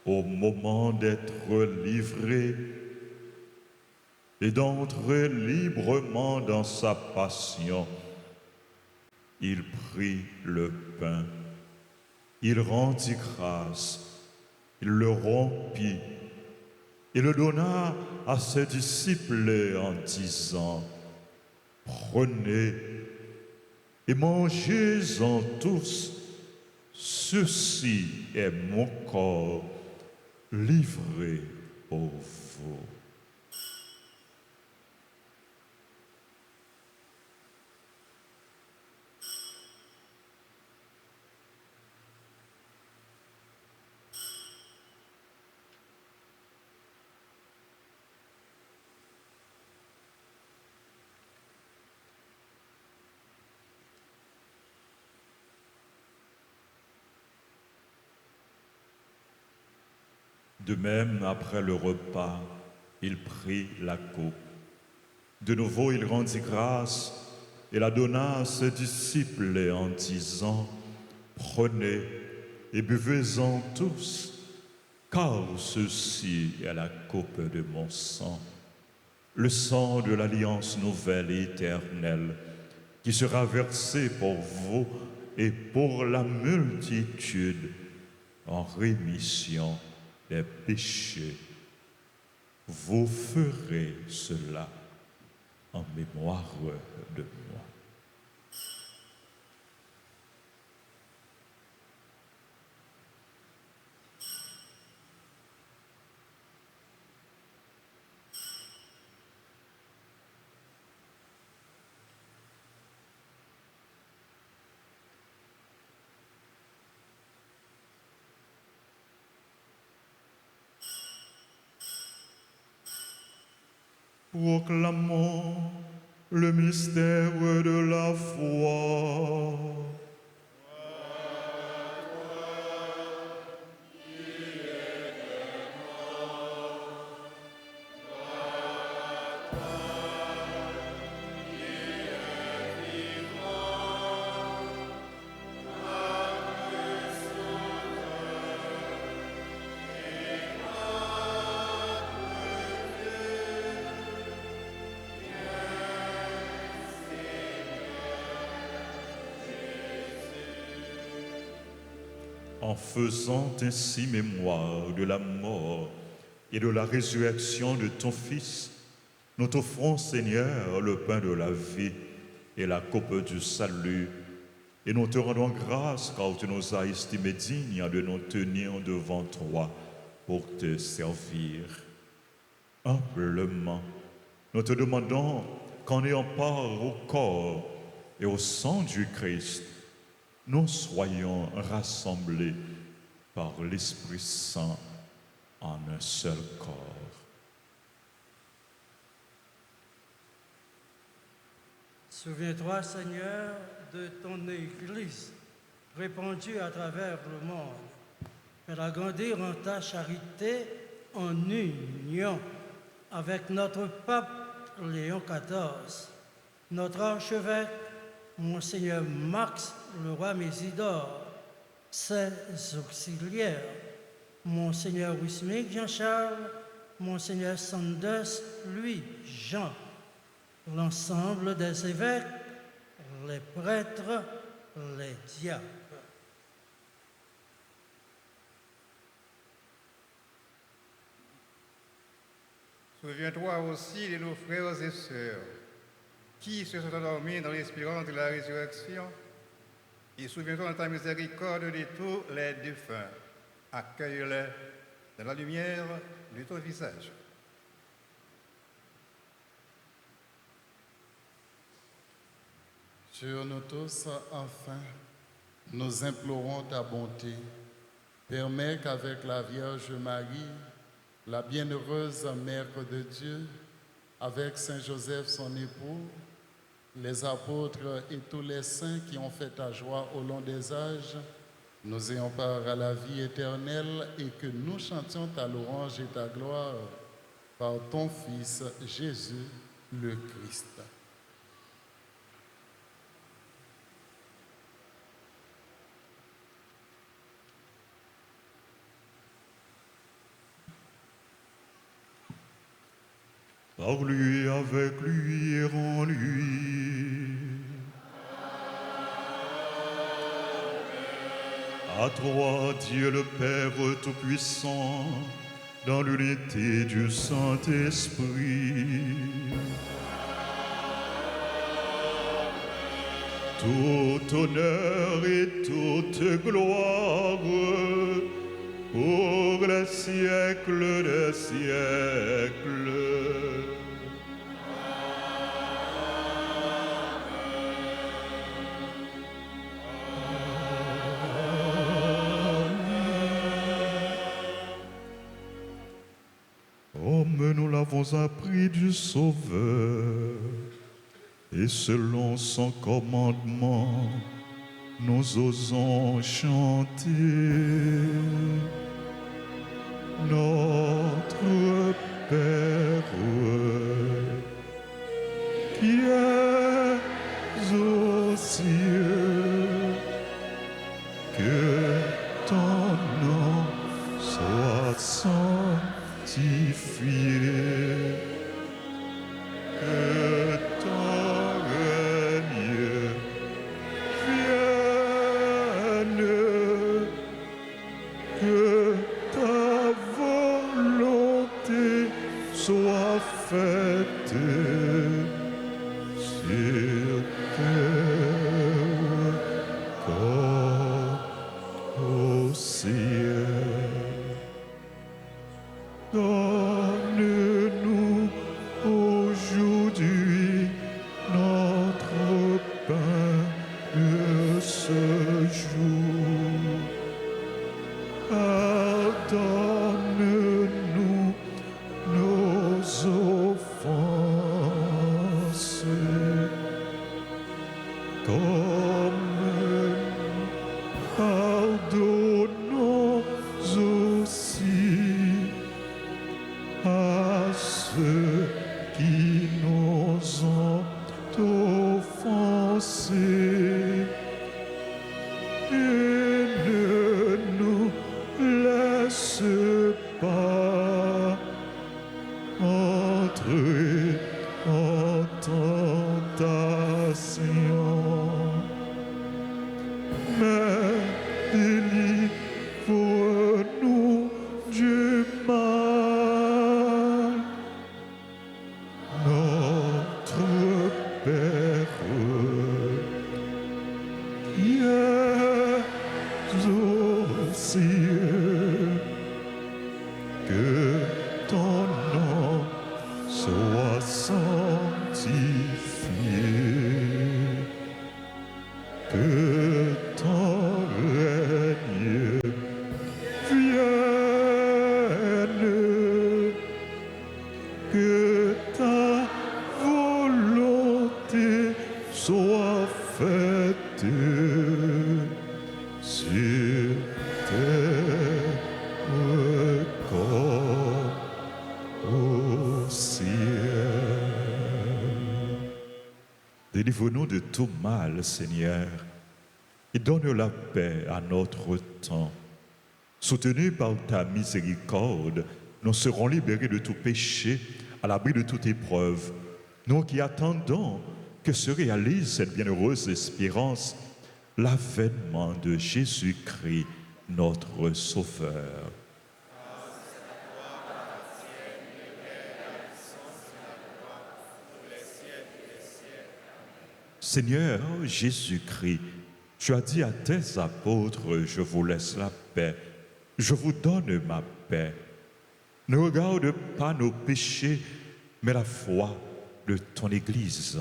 Au moment d'être livré et d'entrer librement dans sa passion, il prit le pain, il rendit grâce, il le rompit et le donna à ses disciples en disant: prenez et mangez-en tous, ceci est mon corps livré pour vous. De même, après le repas, il prit la coupe. De nouveau, il rendit grâce et la donna à ses disciples en disant, « Prenez et buvez-en tous, car ceci est la coupe de mon sang, le sang de l'alliance nouvelle et éternelle, qui sera versé pour vous et pour la multitude en rémission des péchés. Vous ferez cela en mémoire de moi. » Proclamons le mystère de la foi. En faisant ainsi mémoire de la mort et de la résurrection de ton Fils, nous t'offrons, Seigneur, le pain de la vie et la coupe du salut, et nous te rendons grâce car tu nous as estimés dignes de nous tenir devant toi pour te servir. Humblement, nous te demandons qu'en ayant part au corps et au sang du Christ, nous soyons rassemblés par l'Esprit Saint en un seul corps. Souviens-toi, Seigneur, de ton Église répandue à travers le monde. Fais-la grandir en ta charité en union avec notre pape Léon XIV, notre archevêque Monseigneur Max le roi Mésidor, ses auxiliaires, Monseigneur Wismik Jean-Charles, Monseigneur Sanders Louis Jean, l'ensemble des évêques, les prêtres, les diacres. Souviens-toi aussi de nos frères et sœurs qui se sont endormis dans l'espérance de la résurrection, et souviens-toi de ta miséricorde de tous les défunts. Accueille-les dans la lumière de ton visage. Sur nous tous, enfin, nous implorons ta bonté. Permets qu'avec la Vierge Marie, la bienheureuse Mère de Dieu, avec Saint Joseph son époux, les apôtres et tous les saints qui ont fait ta joie au long des âges, nous ayons part à la vie éternelle et que nous chantions ta louange et ta gloire par ton Fils Jésus le Christ. Par lui, avec lui et en lui. À toi, Dieu le Père Tout-Puissant, dans l'unité du Saint-Esprit. Tout honneur et toute gloire pour les siècles des siècles. Comme nous l'avons appris du Sauveur, et selon son commandement, nous osons chanter. notre Père, qui es aux cieux, que ton nom soit sanctifié, que ton règne vienne, que ta volonté soit faite sur terre comme au ciel. Donne-nous aujourd'hui notre pain de ce jour. Pardonne-nous nos offenses, comme nous pardonnons aussi à ceux qui nous ont offensés. Et ne nous laisse pas entrer en tentation, mais délivre-nous du mal. Notre Père, qui es aux cieux, que ton nom soit sanctifié, que ton règne vienne, que ta volonté soit faite sur terre comme au ciel. Délivre-nous de tout mal, Seigneur, et donne la paix à notre temps. Soutenus par ta miséricorde, nous serons libérés de tout péché, à l'abri de toute épreuve. Nous qui attendons que se réalise cette bienheureuse espérance, l'avènement de Jésus-Christ, notre Sauveur. Seigneur Jésus-Christ, tu as dit à tes apôtres, je vous laisse la paix, je vous donne ma paix. Ne regarde pas nos péchés, mais la foi de ton Église.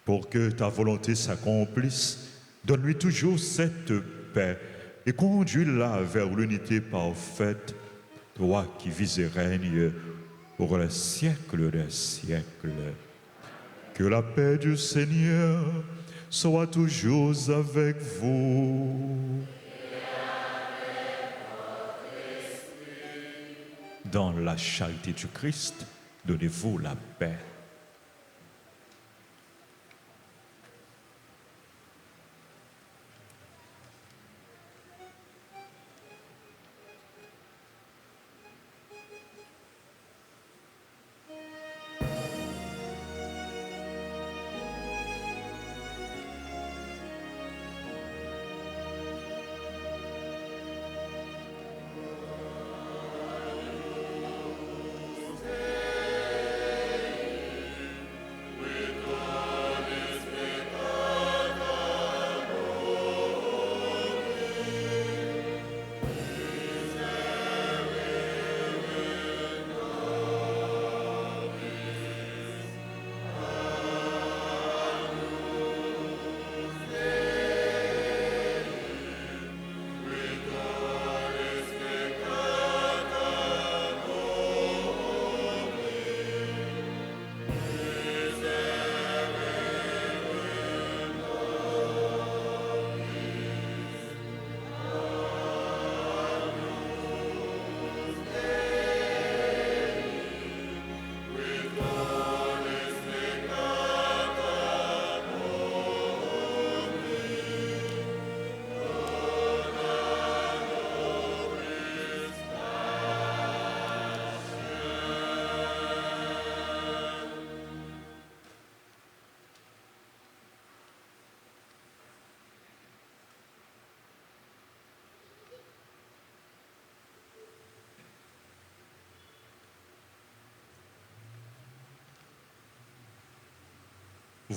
Pour que ta volonté s'accomplisse, donne-lui toujours cette paix et conduis-la vers l'unité parfaite, toi qui vis et règnes pour les siècles des siècles. Que la paix du Seigneur soit toujours avec vous. Dans la charité du Christ, donnez-vous la paix.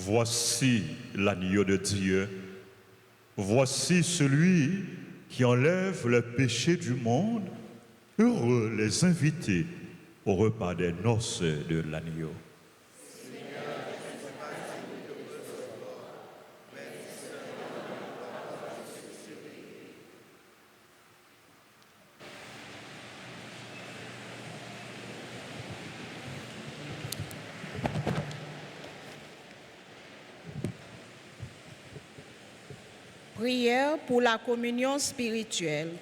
Voici l'agneau de Dieu. Voici celui qui enlève le péché du monde. Heureux les invités au repas des noces de l'agneau. Prière pour la communion spirituelle.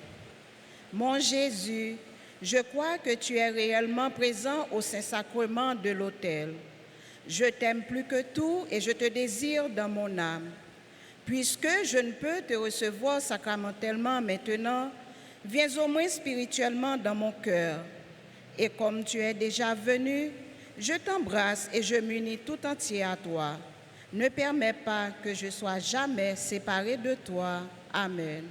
Mon Jésus, je crois que tu es réellement présent au Saint-Sacrement de l'autel. Je t'aime plus que tout et je te désire dans mon âme. Puisque je ne peux te recevoir sacramentellement maintenant, viens au moins spirituellement dans mon cœur. Et comme tu es déjà venu, je t'embrasse et je m'unis tout entier à toi. Ne permets pas que je sois jamais séparé de toi. Amen.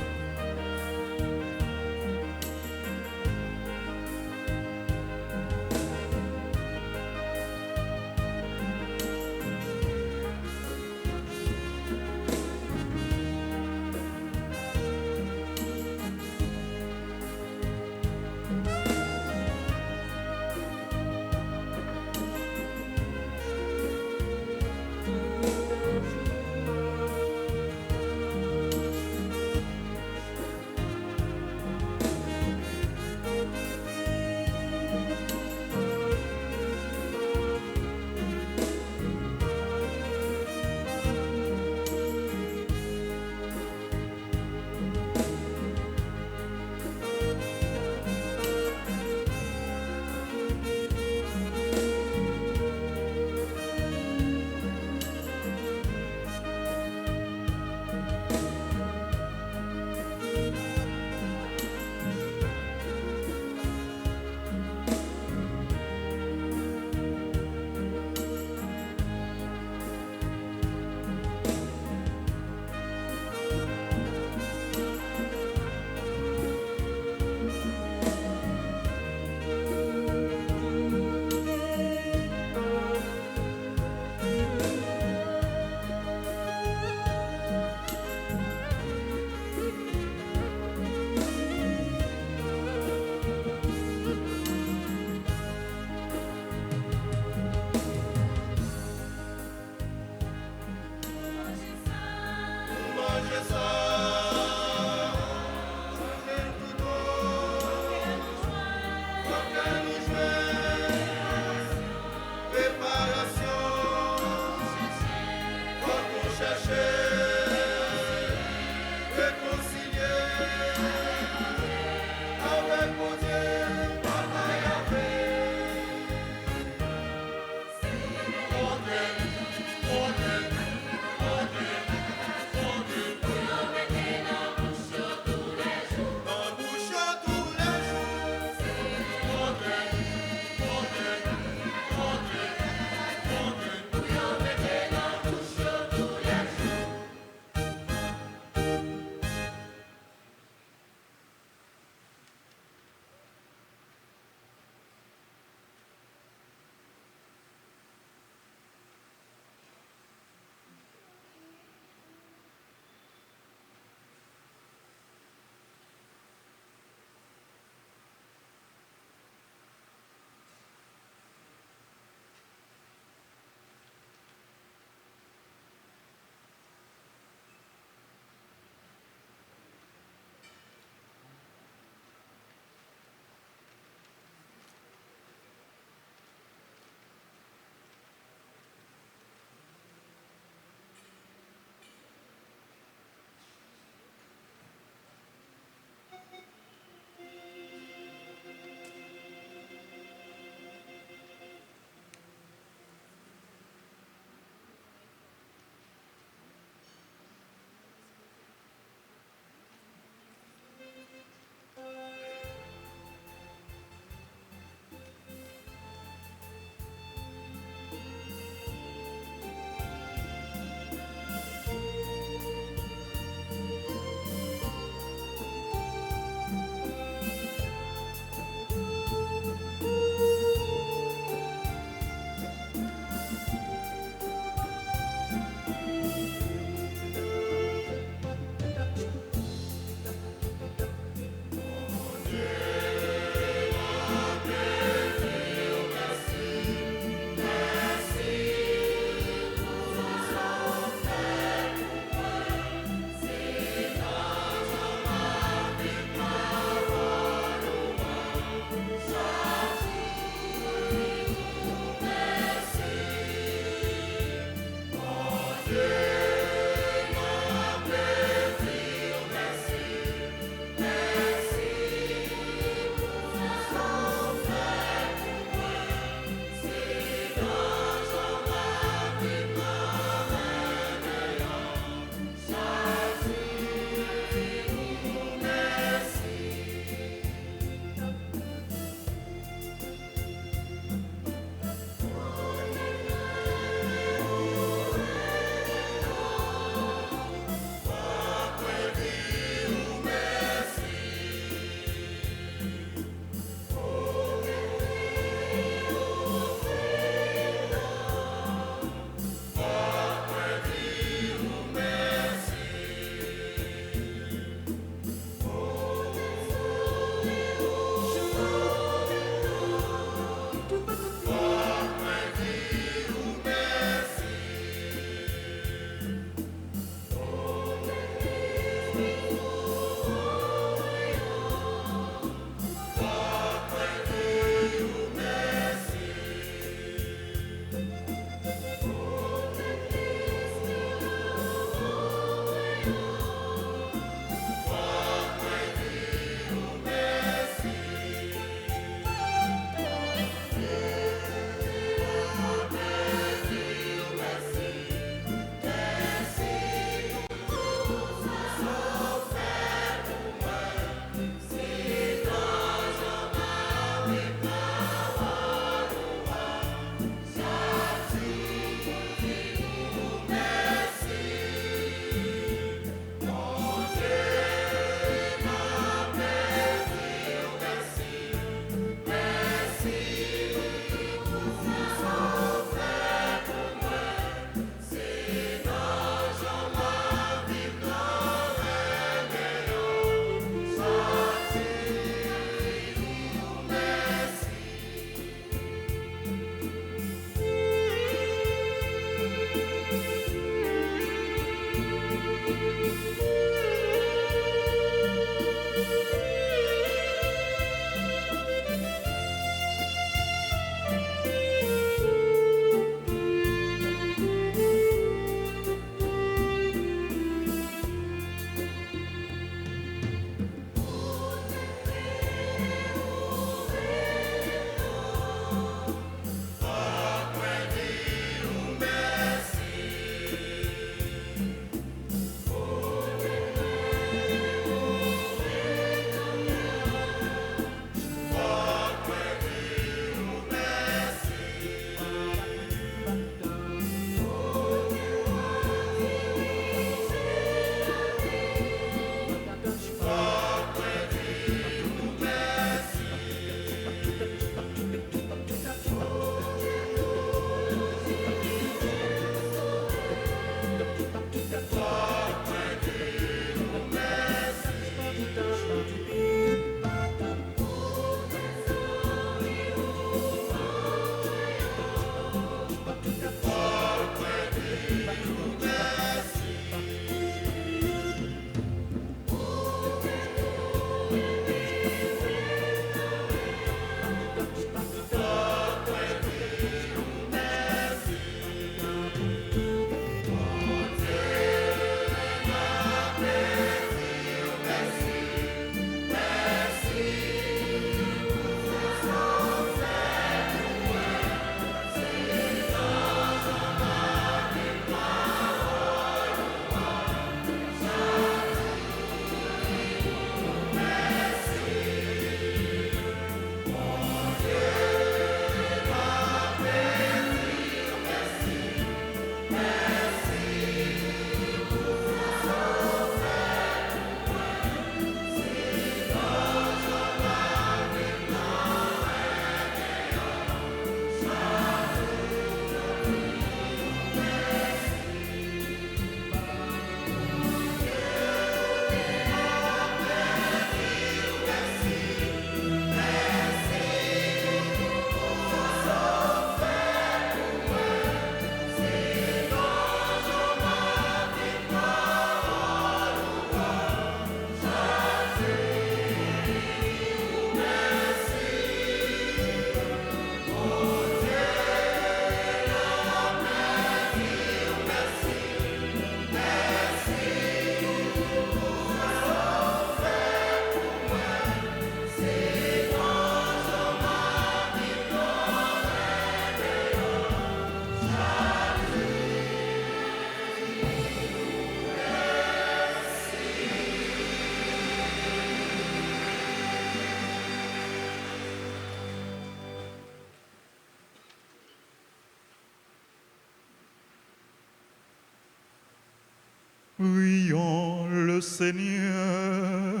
Prions le Seigneur.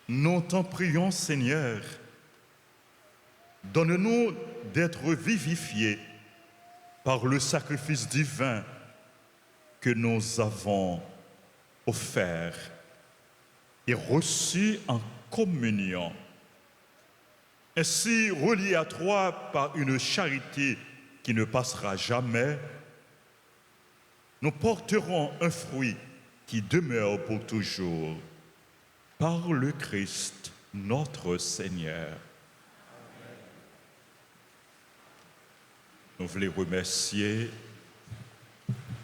Nous t'en prions, Seigneur. Donne-nous d'être vivifiés par le sacrifice divin que nous avons offert et reçu en communion. Ainsi, reliés à toi par une charité qui ne passera jamais, nous porterons un fruit qui demeure pour toujours. Par le Christ, notre Seigneur. Nous voulons remercier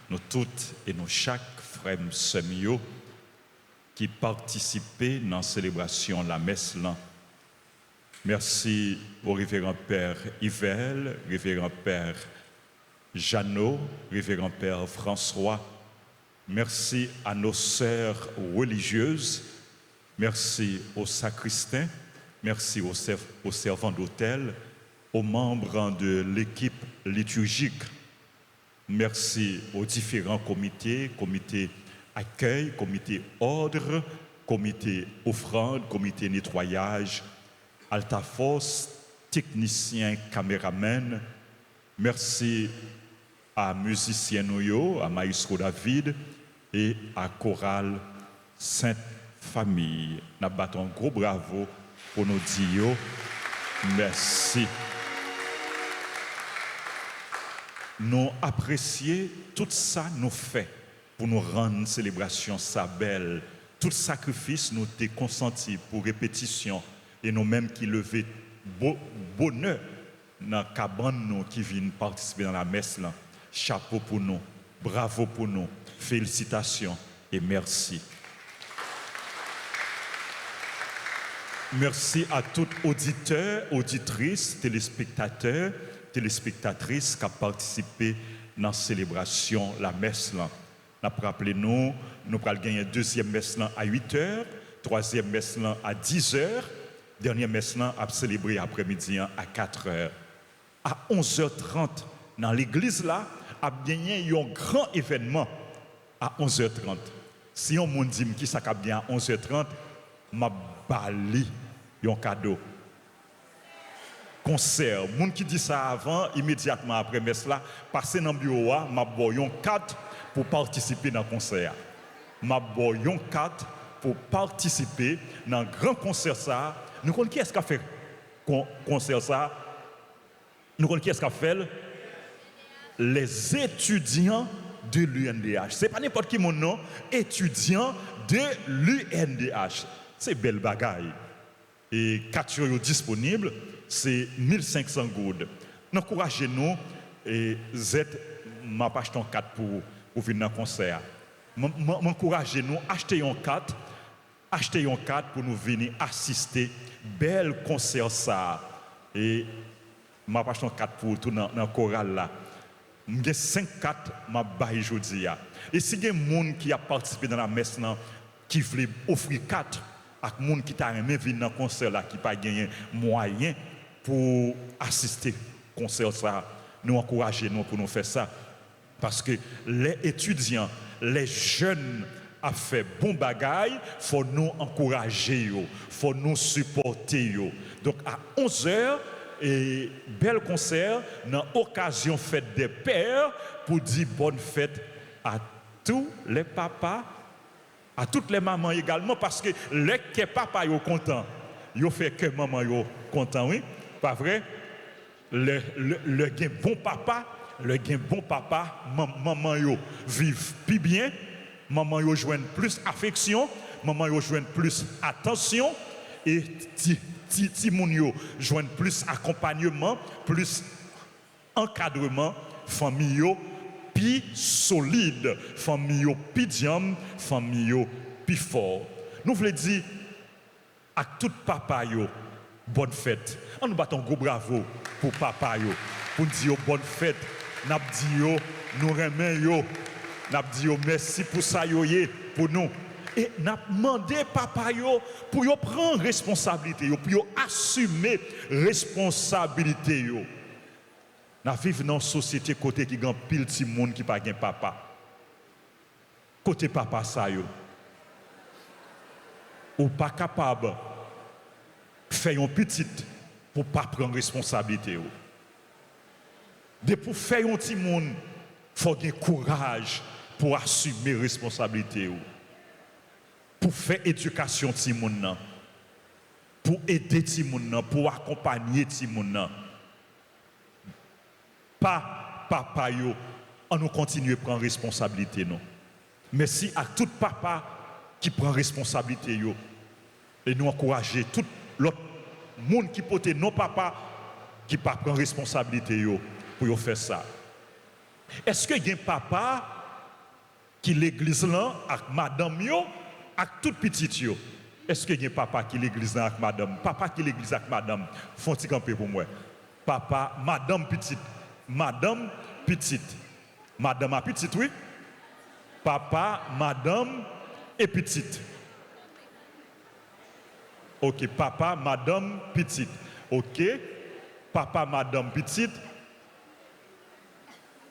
nous toutes et nous chaque frère Semio qui participaient dans la célébration de la messe. Merci au révérend Père Yvel, révérend Père Jeannot, révérend Père François. Merci à nos sœurs religieuses. Merci aux sacristains, merci aux servants d'hôtel, aux membres de l'équipe liturgique. Merci aux différents comités, comité accueil, comité ordre, comité offrande, comité nettoyage, Altafos, technicien, caméraman. Merci à musicien Noyo, à Maestro David et à Chorale Sainte Famille. Nous battons un gros bravo pour nous dire merci. Nous apprécions tout ça nous fait pour nous rendre une célébration ça belle. Tout sacrifice nous est consenti pour répétition et nous-mêmes qui levons bonheur dans la cabane nous qui viennent participer dans la messe là. Chapeau pour nous, bravo pour nous, félicitations et merci. Merci à tous auditeurs, auditrices, téléspectateurs, téléspectatrices qui ont participé dans la célébration, la messe. Nous rappelons, nous allons gagner deuxième messe à 8h, troisième messe à 10h, dernière messe à célébrer après-midi à 4h. À 11h30, dans l'église là, a gagné un grand événement à 11h30. Si on me dit qui ça bien à 11h30, m'a bali un cadeau. Concert. Moun qui dit ça avant, immédiatement après messe là, passer dans le bureau, m'a boy un carte pour participer dans le concert. M'a boy un carte pour participer dans le grand concert ça. Nous connaissons qui est-ce qui a fait concert ça? Nous connaissons qui est-ce qui a fait? Les étudiants de l'UNDH. Ce n'est pas n'importe qui mon nom, étudiants de l'UNDH. C'est belle bagaille. Et 4 jours disponibles, c'est 1500 goudes. Nous encourageons et Z m'a pas acheté un 4 pour venir dans le concert. M'encourageons acheter un 4, pour nous venir assister bel concert ça. Et m'a pas acheté un 4 pour tout dans le choral là. J'ai 5 4 m'a bail aujourd'hui. Et si il y a des gens qui a participé dans la messe là, qui veulent offrir 4 à des gens qui t'a aimé venir dans le concert là, qui pas gagné moyen pour assister au concert ça, nous encourageons pour nous faire ça. Parce que les étudiants, les jeunes a fait bon bagaille, faut nous encourager, faut nous supporter. Donc à 11h, et bel concert, dans l'occasion fête des pères, pour dire bonne fête à tous les papas, à toutes les mamans également, parce que les que papa sont contents, ils fait que maman sont content, oui, pas vrai? Le bon papa, maman yo vivent plus bien, maman yo joignent plus affection, maman yo joignent plus attention, et ti moun yo joignent plus accompagnement, plus encadrement, famille yo pi solide, famille yo pi diam, famille yo pi fort. Nous voulons dire à tout papa yo bonne fête. On nous battons gros bravo pour papa yo, pour dire bonne fête. N'a dit yo nous remen yo, n'a dit yo merci pour ça yo pour nous. Et n'a demandé papa yo pour yo prendre responsabilité yo, pour yo assumer responsabilité yo. N'a vivre dans une société côté qui gagne pile petit monde qui pas gagne papa. Côté papa ça yo. Ou pas capable faire un petit pour pas prendre responsabilité yo. De pour faire un petit monde, faut avoir courage pour assumer responsabilité yo. Pour faire éducation petit monde, pour aider petit monde, pour accompagner petit monde. Pas papa yo, on nous continue à prendre responsabilité non. Merci à tout papa qui prend responsabilité yo. Et nous encourager tout l'autre monde qui porte non papa qui pas prend responsabilité yo pour yo faire ça. Est-ce que y a un papa qui l'église là avec madame yo avec tout petit yo? Est-ce que y a un papa qui l'église là avec madame? Papa qui l'église avec madame, font-ils camper pour moi? Papa, madame petite. Madame petite. Madame à petite, oui. Papa, madame et petite. Ok, papa, madame, petite. Ok, papa, madame, petite.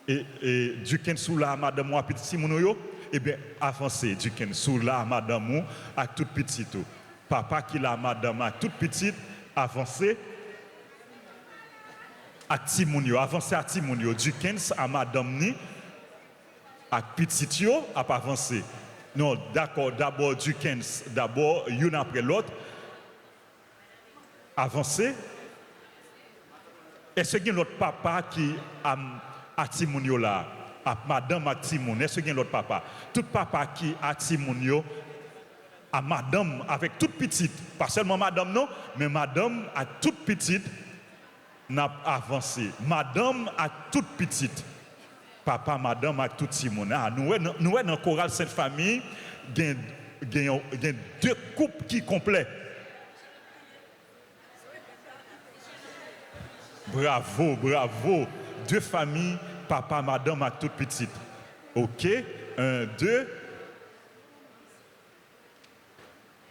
Et du ken sous la madame ou petite, si mon yo, eh bien, avancez, du ken sous la madame ou à toute petite. Papa qui la madame à toute petite, avancez. À Timounio, avancez à Timounio, du 15 à madame ni, à petit yo, à pas avancer. Non, d'accord, d'abord du 15, d'abord, l'une après l'autre. Avancez. Est-ce qu'il y a l'autre papa qui a Timounio là, à madame à Timoun, est-ce qu'il y a l'autre papa? Tout papa qui a Timounio, à madame avec toute petite, pas seulement madame non, mais madame à toute petite, n'a avancé. Madame à toute petite. Papa, madame à toute Simone. Ah, nous dans le choral Sainte Famille, il y a deux couples qui complètent. Bravo, bravo. Deux familles, papa, madame à toute petite. OK. 1, 2.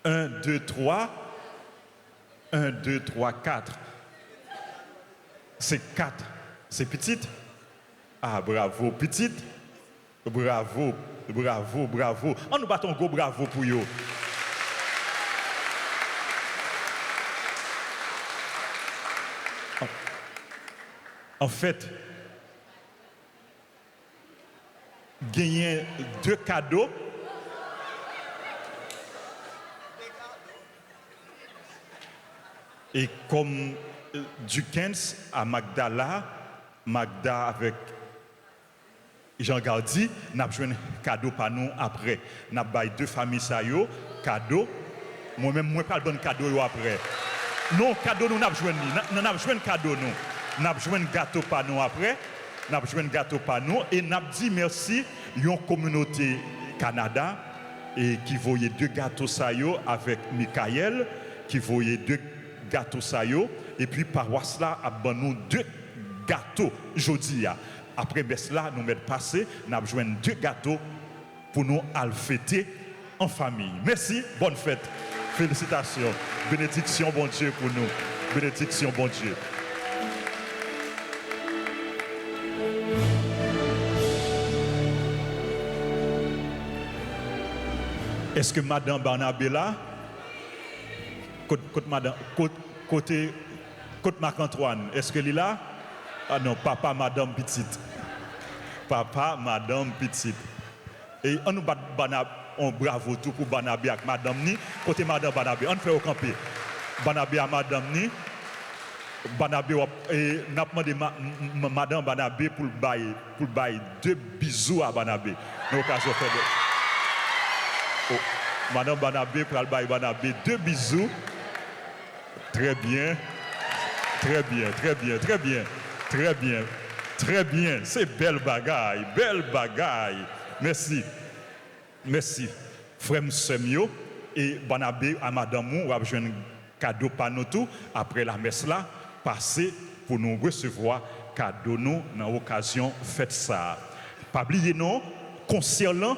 1, 2, 3. 1, 2, 3, 4. C'est 4. C'est petite? Ah, bravo, petite. Bravo, bravo, bravo. On nous battons go bravo pour eux. En fait, gagner 2 cadeaux. Et comme du 15 à Magdala, Magda avec Jean Gardi, nous avons joué un cadeau par nous après. Nous avons baillé 2 familles ça yo, cadeau. Moi-même, moi pas le bon cadeau yo après. Non, cadeau nous avons joué un cadeau nous. Nous avons joué un gâteau par nous après. Nous avons joué un gâteau par nous et nous avons dit merci à une communauté Canada et qui voyait 2 gâteaux ça yo avec Michael qui voyait 2 gâteaux ça yo. Et puis, paroisse là, a nous 2 gâteaux jeudi. Après cela, nous mettons passé, nous avons joué 2 gâteaux pour nous fêter en famille. Merci, bonne fête. Félicitations. Bénédiction, bon Dieu pour nous. Bénédiction, bon Dieu. Est-ce que Madame Barnabé là? Côté Marc-Antoine, est-ce que est là? Ah non, papa, madame, petite. Papa, madame, petite. Et on nous bat on bravo tout pour Barnabé avec madame ni. Côté madame Barnabé, on fait au campé. Barnabé à madame ni. Barnabé, et n'a demandé madame Barnabé pour bailler 2 bisous à Barnabé. Nous occasion faire madame Barnabé pour bailler Barnabé 2 bisous. Très bien. Très bien, très bien, très bien, très bien, très bien. C'est belle bagaille, belle bagaille. Merci. Merci. Frère Semio et Barnabé à madame ou a besoin un cadeau par nous tout après la messe là, passer pour nous recevoir cadeau nous dans l'occasion fête ça. Pas oublier non concernant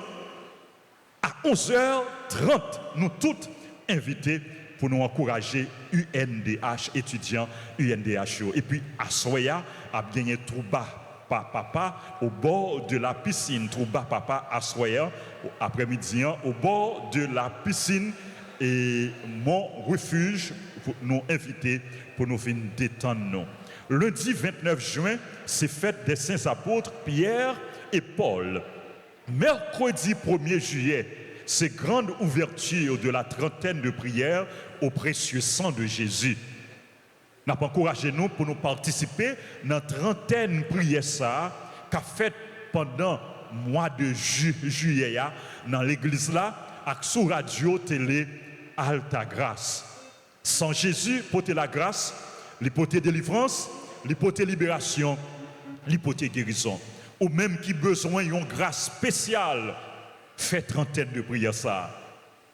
À 11h30, nous toutes invités pour nous encourager UNDH, étudiants UNDH. Et puis, à Soya, à gagné Trouba Papa au bord de la piscine. Trouba Papa à Soya, après-midi, au bord de la piscine. Et mon refuge, pour nous inviter, pour nous venir détendre. Nous. Lundi 29 juin, c'est fête des saints apôtres Pierre et Paul. Mercredi 1er juillet, c'est grande ouverture de la trentaine de prières au précieux sang de Jésus. Nous avons encouragé nous pour nous participer dans la trentaine de prières ça qu'a fait pendant le mois de juillet dans l'église là, avec sous radio, télé, Alta Grâce. Sans Jésus, porter la grâce, l'hypothèse délivrance, l'hypothèse libération, l'hypothèse guérison. Ou même qui besoin d'une grâce spéciale, fait trentaine de prières ça.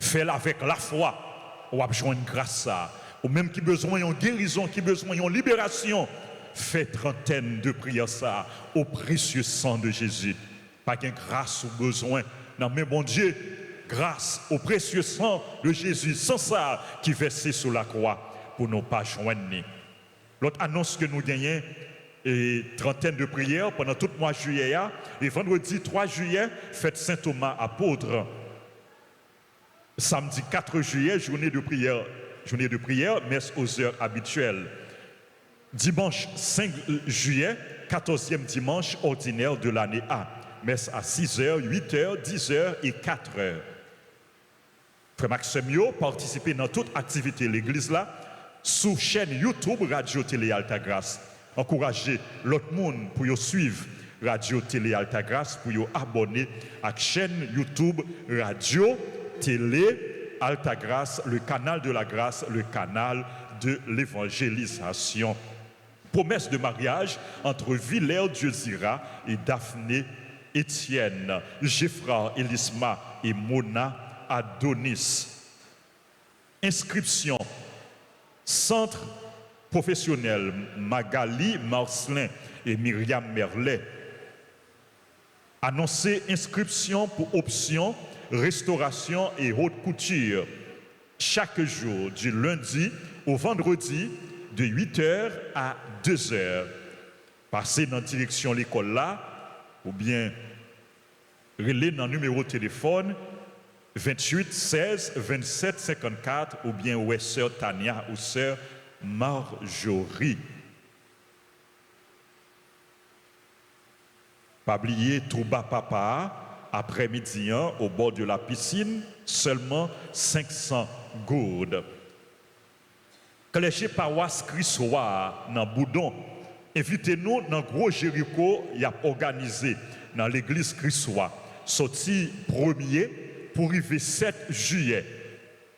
Fais-la avec la foi, ou a besoin de grâce ça. Ou même qui besoin d'une guérison, qui besoin d'une libération, fait trentaine de prières ça au précieux sang de Jésus. Pas qu'une grâce ou besoin. Non mais bon Dieu, grâce au précieux sang de Jésus, sans ça qui versé sur la croix pour nous pas joindre. L'autre annonce que nous gagnons, et trentaine de prières pendant tout le mois de juillet. Et vendredi 3 juillet, fête Saint Thomas apôtre. Samedi 4 juillet, journée de prière, messe aux heures habituelles. Dimanche 5 juillet, 14e dimanche ordinaire de l'année A. Messe à 6h, 8h, 10h et 4h. Frère Maxime participez dans toute activité de l'église là, sous chaîne YouTube Radio Télé Alta Grâce. Encouragez l'autre monde pour y suivre Radio Télé Alta Grâce, pour y abonner à la chaîne YouTube Radio Télé Alta Grâce, le canal de la grâce, le canal de l'évangélisation. Promesse de mariage entre Villers Dieu-Zira et Daphné Étienne, Geoffra Elisma et Mona Adonis. Inscription, centre professionnel Magali Marcelin et Myriam Merlet. Annoncer inscription pour option restauration et haute couture chaque jour du lundi au vendredi de 8h à 2h. Passez dans la direction de l'école là ou bien relais dans le numéro de téléphone 28 16 27 54 ou bien ouais sœur Tania ou sœur Marjorie. Pas oublier Trouba Papa après-midi au bord de la piscine, seulement 500 gourdes. Clergé paroisse Christ-Soir dans Boudon, invitez-nous dans Gros Jéricho, il y a organisé dans l'église Christ-Soir, sorti 1er pour arriver 7 juillet.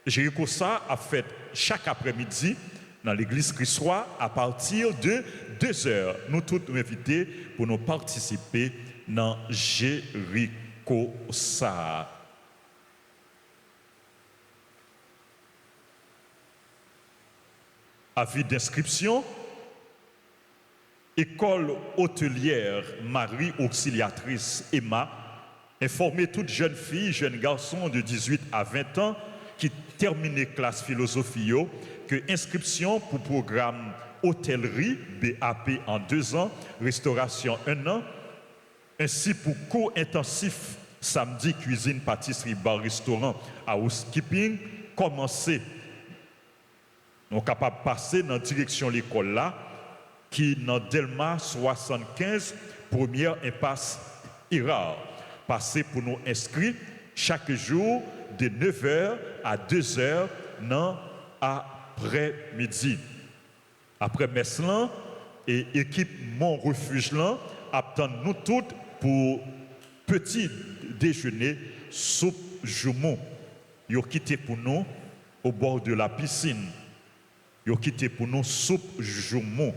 Jéricho ça a fait chaque après-midi dans l'église Christ-Soir à partir de 2h. Nous tous nous invités pour nous participer dans Jéricho ça. Avis d'inscription, école hôtelière Marie Auxiliatrice Emma, informer toutes jeunes filles, jeunes garçons de 18 à 20 ans qui terminent classe philosophie que inscription pour programme hôtellerie BAP en 2 ans, restauration 1 an, ainsi pour cours intensifs samedi cuisine, pâtisserie, bar, restaurant, housekeeping, commencer. Nous sommes capables de passer dans la direction de l'école là, qui dans Delma 75, première impasse Ira. Passer pour nous inscrire chaque jour de 9h à 2h dans après-midi. Après Meslan et équipe Mon Refuge là, attendent nous toutes pour petit déjeuner soupe joumon. Ils ont quitté pour nous au bord de la piscine. Ils ont quitté pour nous soupe joumon.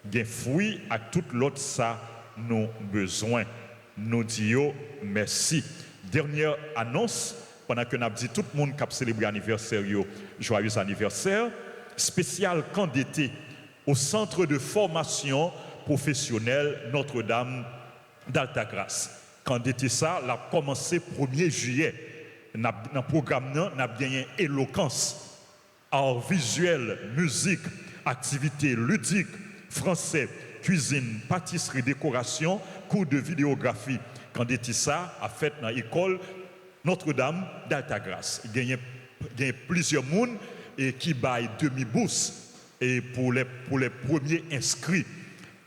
Des fruits à tout l'autre ça nous besoin. Nous disons merci. Dernière annonce, pendant que nous avons dit tout le monde qui a célébré l'anniversaire, joyeux anniversaire, spécial camp d'été au centre de formation professionnelle Notre-Dame d'Altagrace. Camp d'été ça, l'a commencé 1er juillet Dans le programme, nous avons gagné éloquence, art visuel, musique, activités ludiques, français, cuisine, pâtisserie, décoration, cours de vidéographie. Quand ça a fait dans l'école Notre-Dame d'Altagrace. Il y a plusieurs personnes qui baillent demi-bourse et pour les premiers inscrits.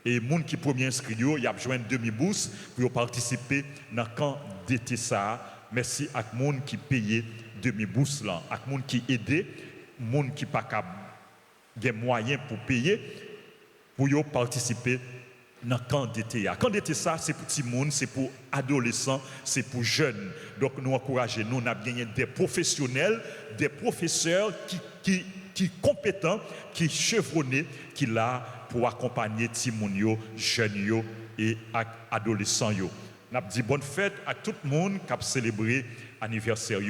Et les gens qui sont premiers inscrits, ils ont besoin de demi-bourse pour participer dans le camp d'été ça. Merci à les gens qui payent demi-bourse là, à les gens qui aident, les gens qui n'ont pas de moyens pour payer, pour participer dans le camp d'été. Le camp d'été ça, c'est pour petits monde, c'est pour adolescents, c'est pour jeunes. Donc nous encourageons, nous avons gagné des professionnels, des professeurs qui compétents, qui chevronnés, qui là pour accompagner petits monde, jeunes et adolescents. Nous avons dit bonne fête à tout le monde qui a célébré l'anniversaire.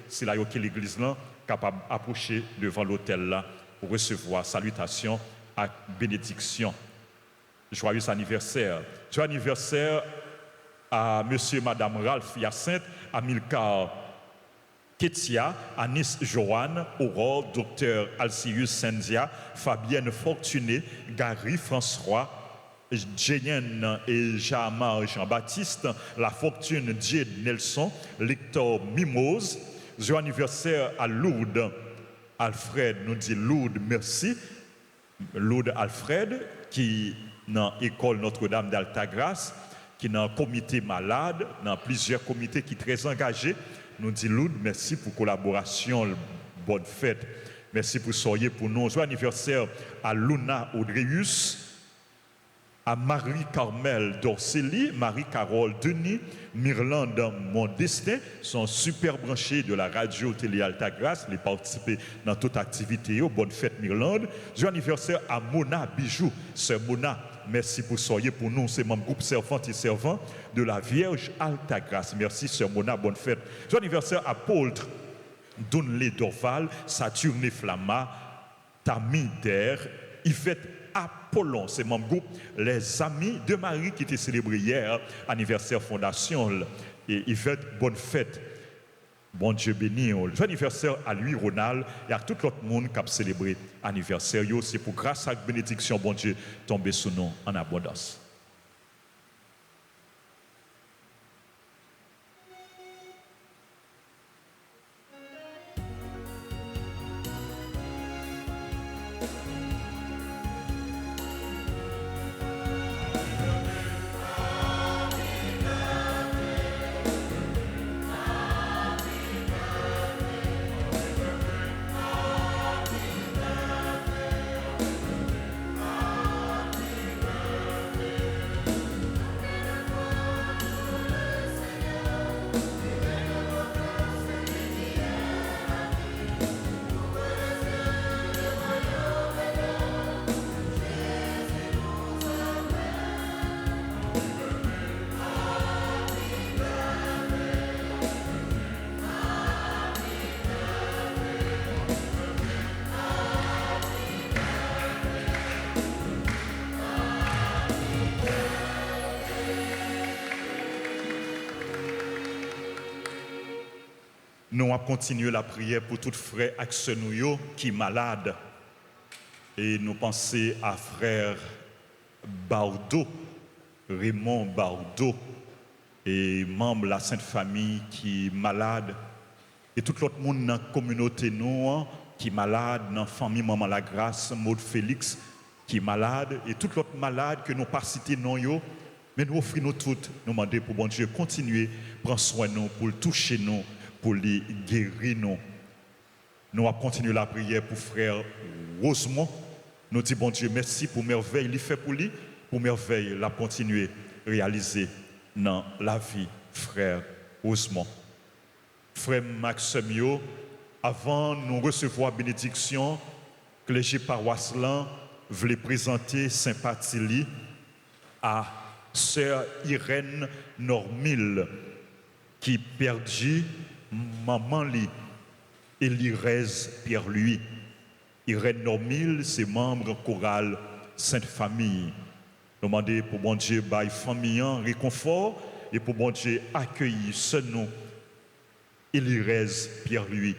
C'est là que l'église là capable d'approcher devant l'autel là pour recevoir salutations et bénédictions. Joyeux anniversaire. Joyeux anniversaire à monsieur et madame Ralph Hyacinthe, Amilcar Ketia, Anis Joanne, Aurore, docteur Alcius Sendia, Fabienne Fortuné, Gary François, Jeanne et Jamar Jean-Baptiste, La Fortune Jade Nelson, Lector Mimose. Joyeux anniversaire à Lourdes Alfred, nous dit Lourdes merci. Lourdes Alfred qui dans l'école Notre-Dame d'Altagrace, qui est dans le comité malade, dans plusieurs comités qui sont très engagés. Nous disons Lourdes, merci pour la collaboration, bonne fête. Merci pour soyez pour nous. Joyeux anniversaire à Luna Audreus, à Marie-Carmel Dorceli, Marie-Carole Denis, Myrlande Mondestin, sont super branchés de la radio télé Altagrace, les participer dans toute activité. Bonne fête Myrlande. Joyeux anniversaire à Mona Bijou, sœur Mona. Merci pour soyez pour nous, c'est mon groupe servantes et servants de la Vierge Altagrace. Merci sœur Mona, bonne fête. Joyeux anniversaire à Paultre, Donlé Dorval, Saturne Flamma, Tammy Der, Yvette Apollon, c'est mon groupe Les Amis de Marie qui était célébré hier, anniversaire fondation. Et Yvette, bonne fête. Bon Dieu béni. Joyeux anniversaire à lui, Ronald, et à tout l'autre monde qui a célébré l'anniversaire. C'est pour grâce à la bénédiction, bon Dieu, tomber sur nous en abondance. Nous allons continuer la prière pour tout frère Axenouyo qui est malade. Et nous pensons à frère Bardo, Raymond Bardo, et membre de la Sainte Famille qui est malade. Et tout l'autre monde dans la communauté nous qui est malade, dans la famille Maman la Grâce, Maud Félix qui est malade. Et tout l'autre malade que nous pas cité non yo. Mais nous offrons nous toutes, nous demandons pour bon Dieu continuer, prendre soin de nous, pour le toucher nous, pour les guérir nous. Nous allons continuer la prière pour frère Rosemont. Nous disons bon Dieu merci pour merveille qu'il fait pour lui, pour merveille la continuer à réaliser dans la vie frère Rosemont. Frère Maximio, avant de nous recevoir la bénédiction, que les paroisses voulaient présenter sympathie à sœur Irène Normille qui perdit maman li et l'Irèse Pierre-Louis. Irène Normille, c'est membre chorale Sainte Famille. Nous demandons pour bon Dieu bail famille réconfort et pour bon Dieu accueillir ce nous Elirez Pierre-Louis,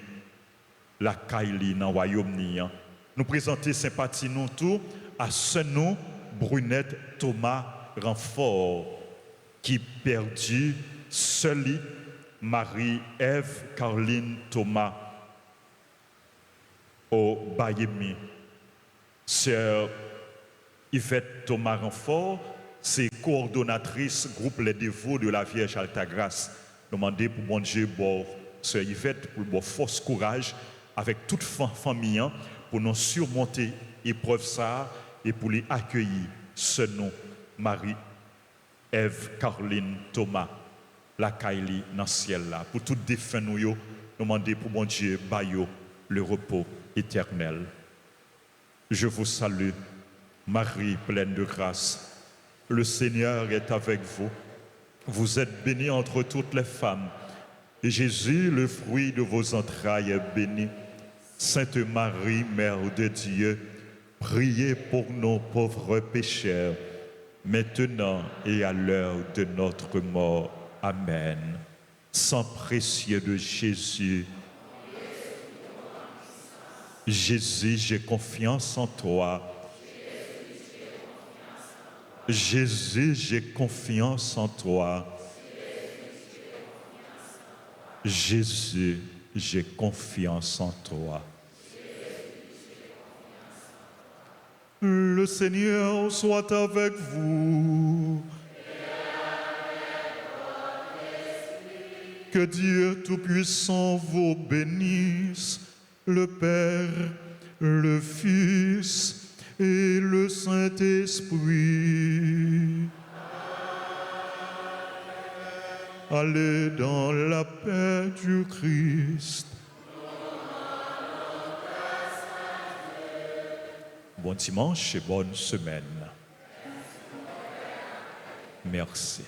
la Kaili dans le royaume. Nous présentons sympathie nous tous à ce nom Brunette Thomas Renfort, qui perdu seule Marie-Ève Caroline Thomas au Bayemi. Sœur Yvette Thomas Renfort, c'est coordonnatrice groupe Les Dévots de la Vierge Altagrace. Demandez pour bon Dieu, sœur Yvette, pour bon force, courage, avec toute famille, pour nous surmonter l'épreuve ça et pour les accueillir. Ce nom, Marie-Ève Caroline Thomas, la Kaili dans le ciel là. Pour tout défunt nous, demandez pour bon Dieu, bayo, le repos éternel. Je vous salue, Marie pleine de grâce. Le Seigneur est avec vous. Vous êtes bénie entre toutes les femmes. Et Jésus, le fruit de vos entrailles, est béni. Sainte Marie, Mère de Dieu, priez pour nos pauvres pécheurs, maintenant et à l'heure de notre mort. Amen. Sang précieux de Jésus, Jésus, j'ai confiance en toi. Jésus, j'ai confiance en toi. Jésus, j'ai confiance en toi. Le Seigneur soit avec vous. Que Dieu Tout-Puissant vous bénisse, le Père, le Fils et le Saint-Esprit. Allez dans la paix du Christ. Bon dimanche et bonne semaine. Merci.